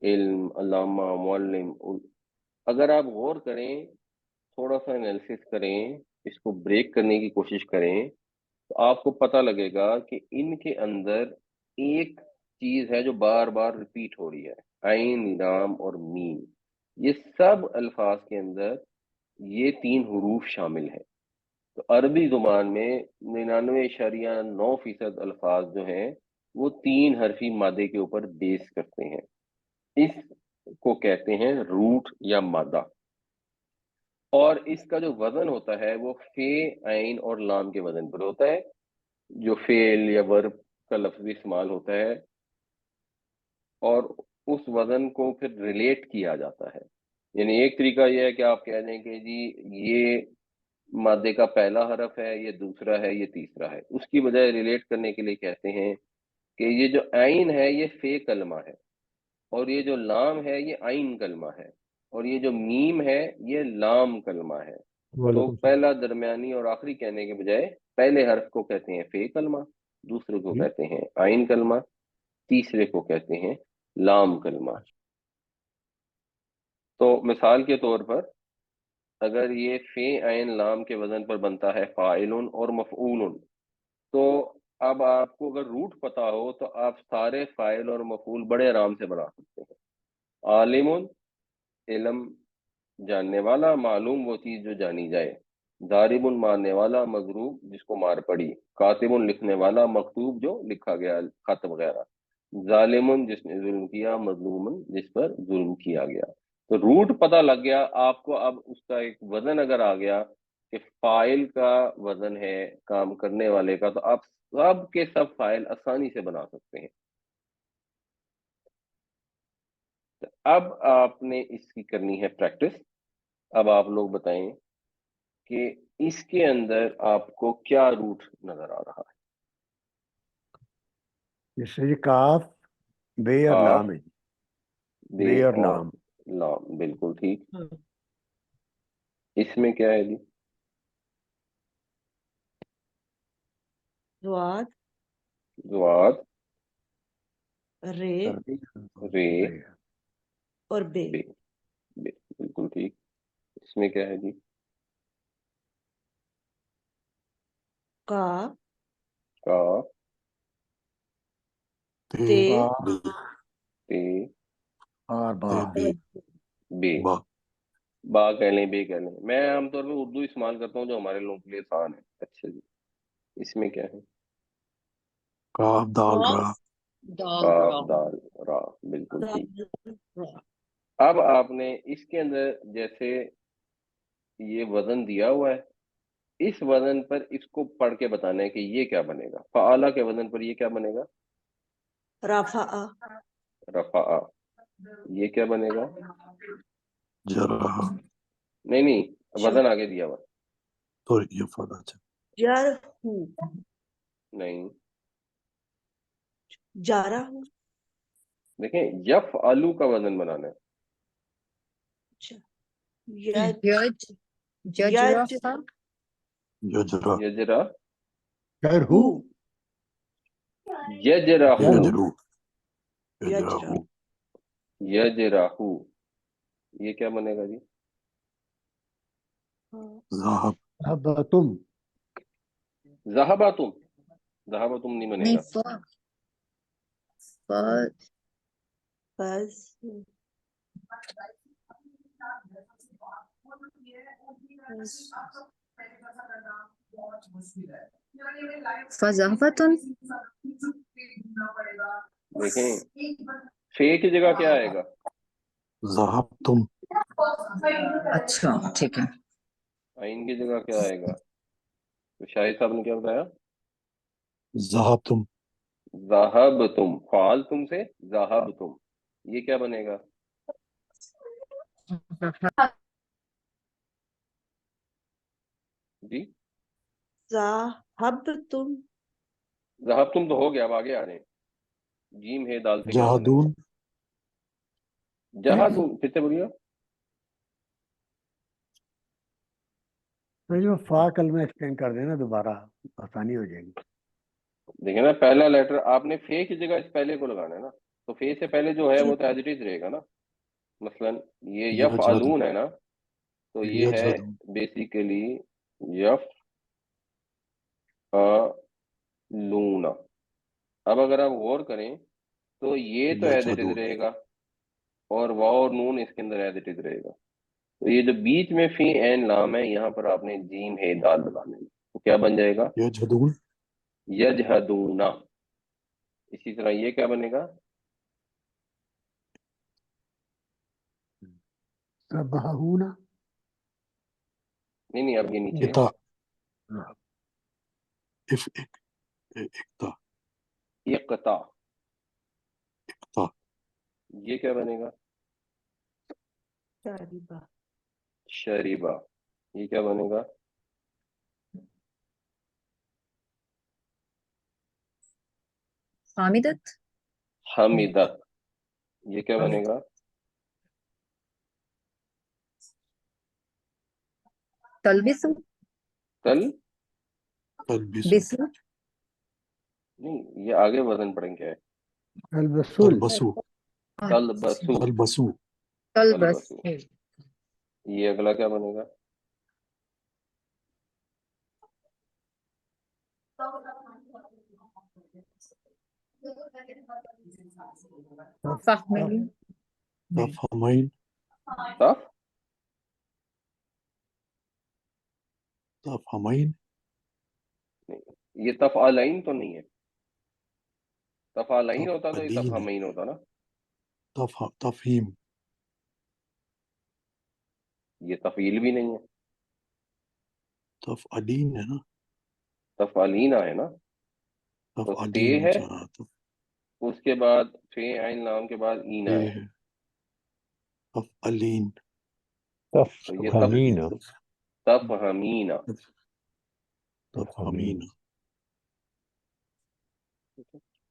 علم، علامہ، معلم. اگر آپ غور کریں، تھوڑا سا انالیسس کریں، اس کو بریک کرنے کی کوشش کریں، تو آپ کو پتہ لگے گا کہ ان کے اندر ایک چیز ہے جو بار بار ریپیٹ ہو رہی ہے: عین، لام اور میم. یہ سب الفاظ کے اندر یہ 3 حروف شامل ہیں. تو عربی زبان میں 99.9% الفاظ جو ہیں وہ 3 حرفی مادے کے اوپر بیس کرتے ہیں. اس کو کہتے ہیں روٹ یا مادہ. اور اس کا جو وزن ہوتا ہے وہ فے، عین اور لام کے وزن پر ہوتا ہے. جو فعل یا ورب کا لفظی استعمال ہوتا ہے، اور اس وزن کو پھر ریلیٹ کیا جاتا ہے. یعنی ایک طریقہ یہ ہے کہ آپ کہہ دیں کہ جی یہ مادے کا پہلا حرف ہے، یہ دوسرا ہے، یہ تیسرا ہے. اس کی بجائے ریلیٹ کرنے کے لیے کہتے ہیں کہ یہ جو عین ہے یہ فے کلمہ ہے، اور یہ جو لام ہے یہ عین کلمہ ہے، اور یہ جو میم ہے یہ لام کلمہ ہے. تو وعلیکم السلام. پہلا، درمیانی اور آخری کہنے کے بجائے پہلے حرف کو کہتے ہیں فے کلمہ، دوسرے کو جی کہتے ہیں عین کلمہ، تیسرے کو کہتے ہیں لام کلمہ. تو مثال کے طور پر اگر یہ فے، عین، لام کے وزن پر بنتا ہے فاعل اور مفعول، تو اب آپ کو اگر روٹ پتا ہو تو آپ سارے فاعل اور مفعول بڑے آرام سے بنا سکتے ہیں. عالم، علم، جاننے والا. معلوم، وہ چیز جو جانی جائے. ضارب، مارنے والا. مضروب، جس کو مار پڑی. کاتب، لکھنے والا. مکتوب، جو لکھا گیا خط وغیرہ. ظالم، جس نے ظلم کیا. مظلوم، جس پر ظلم کیا گیا. تو روٹ پتہ لگ گیا آپ کو. اب اس کا ایک وزن اگر آ گیا کہ فاعل کا وزن ہے کام کرنے والے کا، تو آپ سب کے سب فاعل آسانی سے بنا سکتے ہیں. اب آپ نے اس کی کرنی ہے پریکٹس. اب آپ لوگ بتائیں کہ اس کے اندر آپ کو کیا روٹ نظر آ رہا ہے؟ جیسے یہ کاف، بے اور کاف، لام ہے. بے بے اور اور لام. لام. بالکل ٹھیک. اس میں کیا ہے جی؟ ضاد، ضاد، رے رے، اور بے. بے. بے بالکل ٹھیک. اس میں کیا ہے جی؟ کاف، کاف، تے تے اور با. بے. با کہہ لیں، بے کہہ لیں. میں عام طور پہ اردو استعمال کرتا ہوں جو ہمارے لوگوں کے لیے آسان ہے. اچھا جی، اس میں کیا ہے؟ کاف، دال، را. کاف، دال، را. بالکل ٹھیک. اب آپ نے اس کے اندر جیسے یہ وزن دیا ہوا ہے، اس وزن پر اس کو پڑھ کے بتانا ہے کہ یہ کیا بنے گا. فعالہ کے وزن پر یہ کیا بنے گا؟ رفع، رفع. یہ کیا بنے گا؟ جرح. نہیں نہیں، وزن آگے دیا ہوا. سوری، یہ فعل. اچھا. جرحو، نہیں، جارہ، دیکھیں یفعلو کا وزن بنانا ہے. یج، ججرفہ، یجرح. یجرا، خیر ہو. یجرہو، یجرو. یجرا، یجرحو. یجرہو. یہ کیا بنے گا جی؟ ذهب. اب تم. ذہبتم. ذہبتم نہیں بنے نہیں گا. فز، فضافتن، دیکھیں فے کی جگہ کیا آئے گا؟ ذهبتم. اچھا ٹھیک ہے. عین کی جگہ کیا آئے گا؟ تو شاہد صاحب نے کیا بتایا؟ ذهبتم. ذہبتم. فعال تم سے ذہبتم. یہ کیا بنے گا؟ جی ذہبتم، ذہبتم تو ہو گیا. اب آگے آ رہے ہیں. جیم ہے دال سے کیا بنے گا؟ جهدون. جہاں تم. پھر سے بولیے. تو جو فا کلمہ ایکسٹینڈ کر دینا دوبارہ آسانی ہو جائے گی. دیکھیں نا پہلا لیٹر آپ نے فے کی جگہ اس پہلے کو لگانا ہے نا, تو فے سے پہلے جو ہے وہ تو ایز اٹ از رہے گا نا. مثلا یہ یفعلون ہے نا, تو یہ ہے بیسیکلی یفعلون. اب اگر آپ غور کریں تو یہ تو ایز اٹ از رہے گا, اور واو اور نون اس کے اندر ایز اٹ از رہے گا. تو یہ جو بیچ میں فی عین لام ہے, یہاں پر آپ نے جیم ہے دال لگانے ہیں, تو کیا بن جائے گا؟ یجہدون. اسی طرح یہ کیا بنے گا؟ سبحون. نہیں اب یہ نیچے اقتا. یہ کیا بنے گا؟ شریبہ. شریبہ. یہ کیا بنے گا؟ حامدت. حمیدت. یہ کیا بنے گا؟ تلبسو. بسو. نہیں, یہ آگے وزن پڑھیں گے. البسول. تلبسو. تلبسو. یہ اگلا کیا بنے گا؟ فہمین. نہیں, یہ تفعلین تو نہیں ہے. تفعلین ہوتا تو یہ تفہمین ہوتا نا. یہ تفعیل بھی نہیں ہے, تفعلینا ہے نا. تو تے ہے, اس کے بعد فے عین لام کے بعد اینا ہے. تو یہ تفہمینا.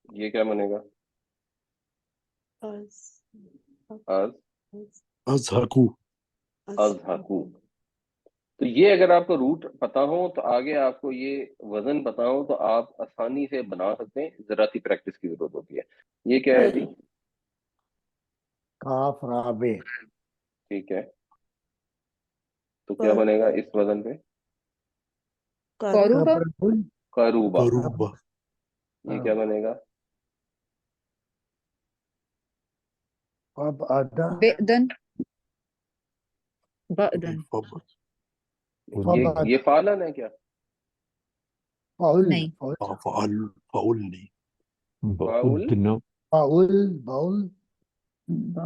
یہ کیا بنے گا؟ اضحکو. تو یہ اگر آپ کو روٹ پتا ہو تو آگے آپ کو یہ وزن پتا ہو تو آپ آسانی سے بنا سکتے ہیں, ذرا سی پریکٹس کی ضرورت ہوتی ہے. یہ کیا ہے جی؟ کاف رابع. ٹھیک ہے, تو کیا بنے گا اس وزن پہ؟ قروبہ. قروبہ. یہ کیا بنے گا؟ فبعدا. بئدن. بعدن. یہ فعلن ہے کیا؟ فعل. نہیں. فاعل. فعل.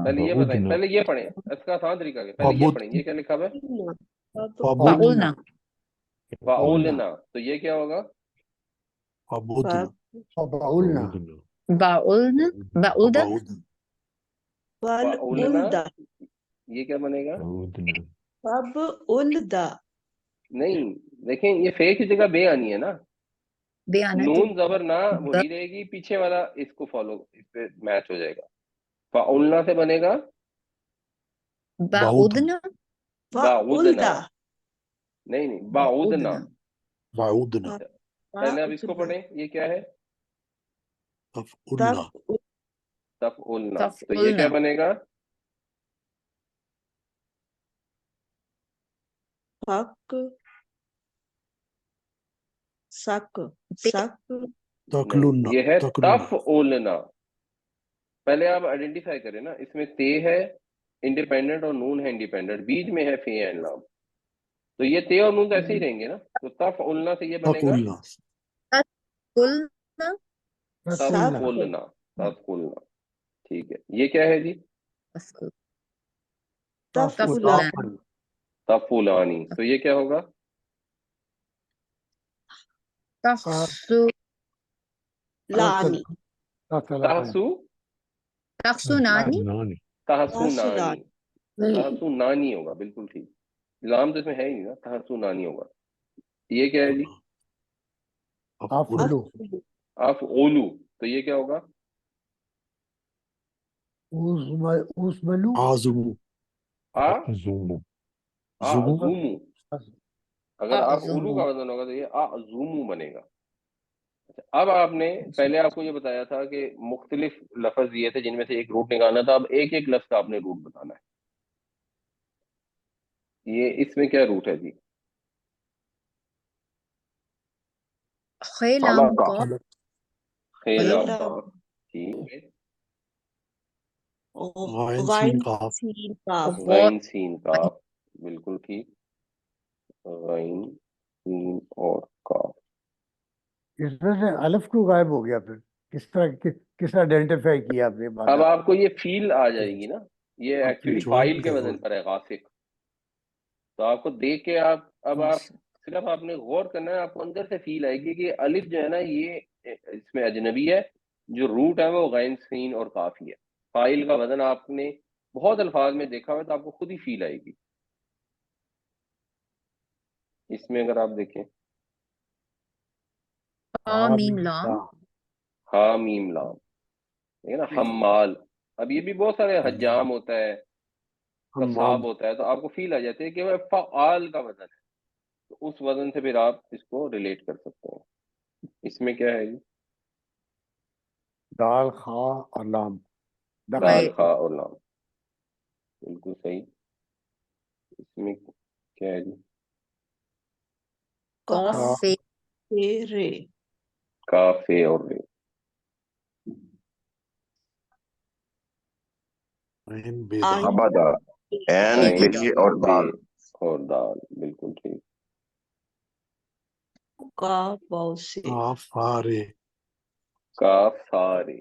پہلے یہ بتائیں, پہلے یہ پڑھیں, اس کا آسان طریقہ ہے. پہلے یہ پڑھیں, یہ کیا لکھا ہوا ہے؟ فعلنا. فعلنا. تو یہ کیا ہوگا؟ فبعلنا. بعلنا. بعودہ. فالولدہ. یہ کیا بنے گا؟ فبعلدہ. نہیں, دیکھیں یہ فے کی جگہ بے آنی ہے نا. بیانہ. نون زبر نہ وہی رہے گی, پیچھے والا اس کو فالو, اس پہ میچ ہو جائے گا. فعلنا سے بنے گا بعودنا. بعودنا. نہیں, بعودنا. بعودنا. پہلے اب اس کو پڑھیں, یہ کیا ہے؟ تفعلنا. تو یہ کیا بنے گا؟ حق. سک. یہ ہے تفعلنا. پہلے آپ آئیڈینٹیفائی کریں نا, اس میں تے ہے انڈیپینڈنٹ اور نون ہے انڈیپینڈنٹ, بیچ میں ہے فی عین لام. تو یہ تے اور نون ایسے ہی رہیں گے نا. تو تفعلنا سے یہ بنے گا تفعلنا. تفعلنا. ٹھیک ہے, یہ کیا ہے جی؟ تفعلانی. تو یہ کیا ہوگا؟ لانی. تحسنانی. تحسنانی ہوگا, بالکل ٹھیک. لام تو اس میں ہے ہی نہیں نا, تحسنانی ہوگا. یہ کیا ہے جی؟ افعلو. تو یہ کیا ہوگا؟ عزمو. اعظمو. اگر آپ علو أعظم کا وزن ہوگا تو یہ اعظم بنے گا. اب آپ نے پہلے آپ کو یہ بتایا تھا کہ مختلف لفظ یہ تھے جن میں سے ایک روٹ نکالنا تھا. اب ایک ایک لفظ کا آپ نے روٹ بتانا ہے. یہ اس میں کیا روٹ ہے جی؟ خيلام قاف خلق خیلام خیلام قاف. ٹھیک ہے. غائن غائن سین قاف سین قاف غین سین قاف. بالکل ٹھیک. غین سین اور قاف. اس میں سے الف کیوں غائب ہو گیا پھر کس طرح آئیڈینٹیفائی کیا آپ نے اب بعد آپ کو یہ فیل آ جائے گی نا. یہ ایکچولی فائل کے وزن پر ہے غاسق. تو آپ کو دیکھ کے اب آپ صرف آپ نے غور کرنا ہے. آپ کو اندر سے فیل آئے گی کہ الف جو ہے نا یہ اس میں اجنبی ہے. جو روٹ ہے وہ غین سین اور قاف ہی ہے. فائل کا وزن آپ نے بہت الفاظ میں دیکھا ہوا تو آپ کو خود ہی فیل آئے گی. اس میں اگر آپ دیکھیں قا میم لام ہا میم لام. ٹھیک ہے نا. حمال. اب یہ بھی بہت سارے حجام ہوتا ہے, قصاب ہوتا ہے, تو آپ کو فیل آ جاتے ہے کہ وہ فعال کا وزن ہے. تو اس وزن سے پھر آپ اس کو ریلیٹ کر سکتے ہیں. اس میں کیا ہے جی؟ دال خا اور لام دال خا اور لام. بالکل صحیح. اس میں کیا ہے جی؟ قاف قاف فے رے کاف اور رے. عین بے آئین ابدا این عین بے اور بے دال. اور دال. بالکل ٹھیک. قاف واو سے قاف فا رے کاف سارے.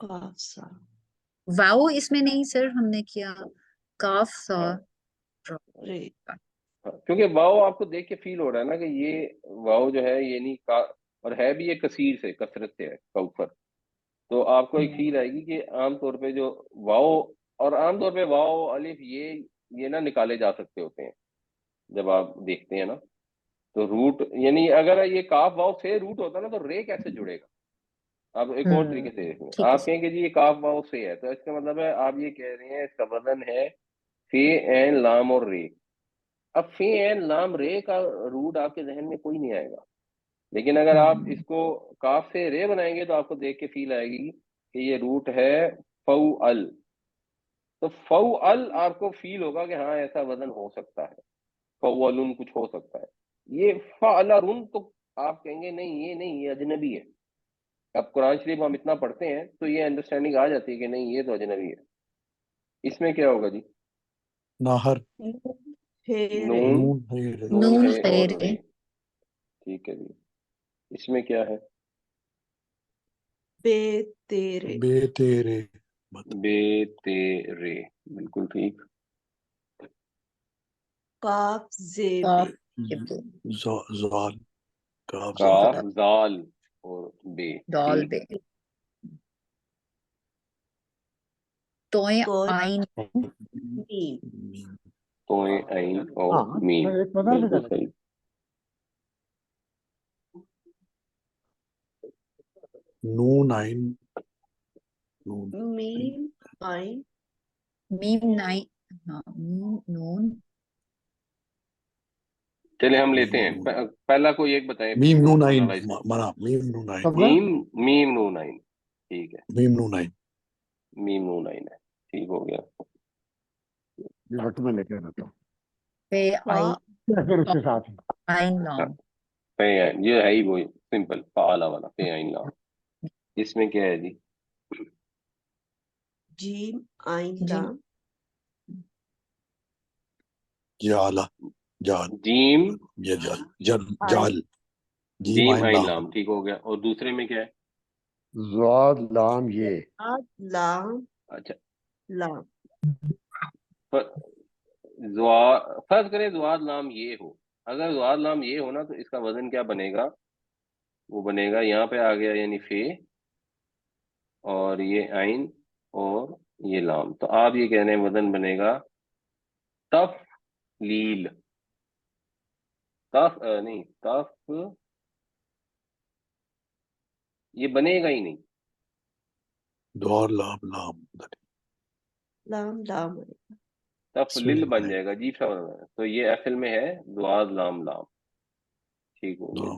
قاف سا واو اس میں نہیں سر ہم نے کیا کاف سا رے کیونکہ واؤ آپ کو دیکھ کے فیل ہو رہا ہے نا کہ یہ واؤ جو ہے یہ نہیں اور ہے بھی یہ کثیر سے کثرت سے ہے کوثر. تو آپ کو ایک فیل آئے گی کہ عام طور پہ جو واؤ اور عام طور پہ واؤ الف یہ نہ نکالے جا سکتے ہوتے ہیں جب آپ دیکھتے ہیں نا. تو روٹ یعنی اگر یہ کاف واؤ سے روٹ ہوتا نا تو رے کیسے جڑے گا؟ آپ ایک اور طریقے سے دیکھیں. ٹھیک ہے آپ کہیں کہ جی یہ کاف واؤ سے ہے تو اس کا مطلب ہے آپ یہ کہہ رہے ہیں اس کا وزن ہے فی عین لام اور رے. اب فی عین لام رے کا روٹ آپ کے ذہن میں کوئی نہیں آئے گا. لیکن اگر آپ اس کو کاف سے رے بنائیں گے تو آپ کو دیکھ کے فیل آئے گی کہ یہ روٹ ہے فو ال. تو فو ال آپ کو فیل ہوگا کہ ہاں ایسا وزن ہو سکتا ہے. فولن کچھ ہو سکتا ہے. یہ فعلرن تو آپ کہیں گے نہیں یہ نہیں یہ اجنبی ہے. اب قرآن شریف ہم اتنا پڑھتے ہیں تو یہ انڈرسٹینڈنگ آ جاتی ہے کہ نہیں یہ تو اجنبی ہے. اس میں کیا ہوگا جی؟ ناہر رے نون نون ہے اور خیر رے. ٹھیک ہے جی. اس میں کیا ہے؟ بے تیرے بے تیرے بے تیرے. بالکل ٹھیک. کاف زے قاف بے زال کاف کاف زال زال اور بے. دال ٹھیک. بے توئیں تو آئین میم توئیں عین اور ہاں میم. ایک پتا بالکل چلا صحیح. نون عین نون میم آئین میم نائن ہاں میم نون چلے ہم لیتے ہیں. پہلا کوئی ایک بتائیں. میم نون عین analyze کریں. منا میم نون عین میم نون عین. ٹھیک ہے. میم نون عین میم نون عین ہے. ٹھیک ہو گیا. یہ وقت میں لے کے رہتا ہوں پے آئی پھر اس کے ساتھ ہی آئین ہاں، لام پے عین یہ ہے ہی وہ سمپل فعلا والا پے عین لام. اس میں کیا ہے جی؟ جیم آئین جی لام جالا جال جیم یہ جال جال جیم جیم عین عین لام لام. ٹھیک ہو گیا. اور دوسرے میں کیا ہے؟ زاد لام یہ آج لام اچھا لام فرض کریں زواد لام یہ ہو. اگر زواد لام یہ ہو نا تو اس کا وزن کیا بنے گا؟ وہ بنے گا یہاں پہ آ گیا یعنی فے اور یہ عین اور یہ لام. تو آپ یہ کہہ رہے ہیں وزن بنے گا تفلیل. نہیں یہ بنے گا ہی نہیں. دور لام لام لام لام تفلیل بن جائے گا جی فوراً. تو یہ اصل میں ہے دعاد لام لام. ٹھیک ہو گیا.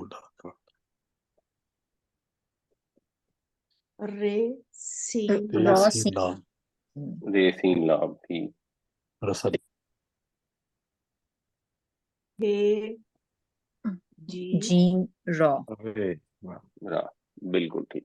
رے سین را سین رے سین لام. ٹھیک. ہے جی جیم را را بالکل ٹھیک.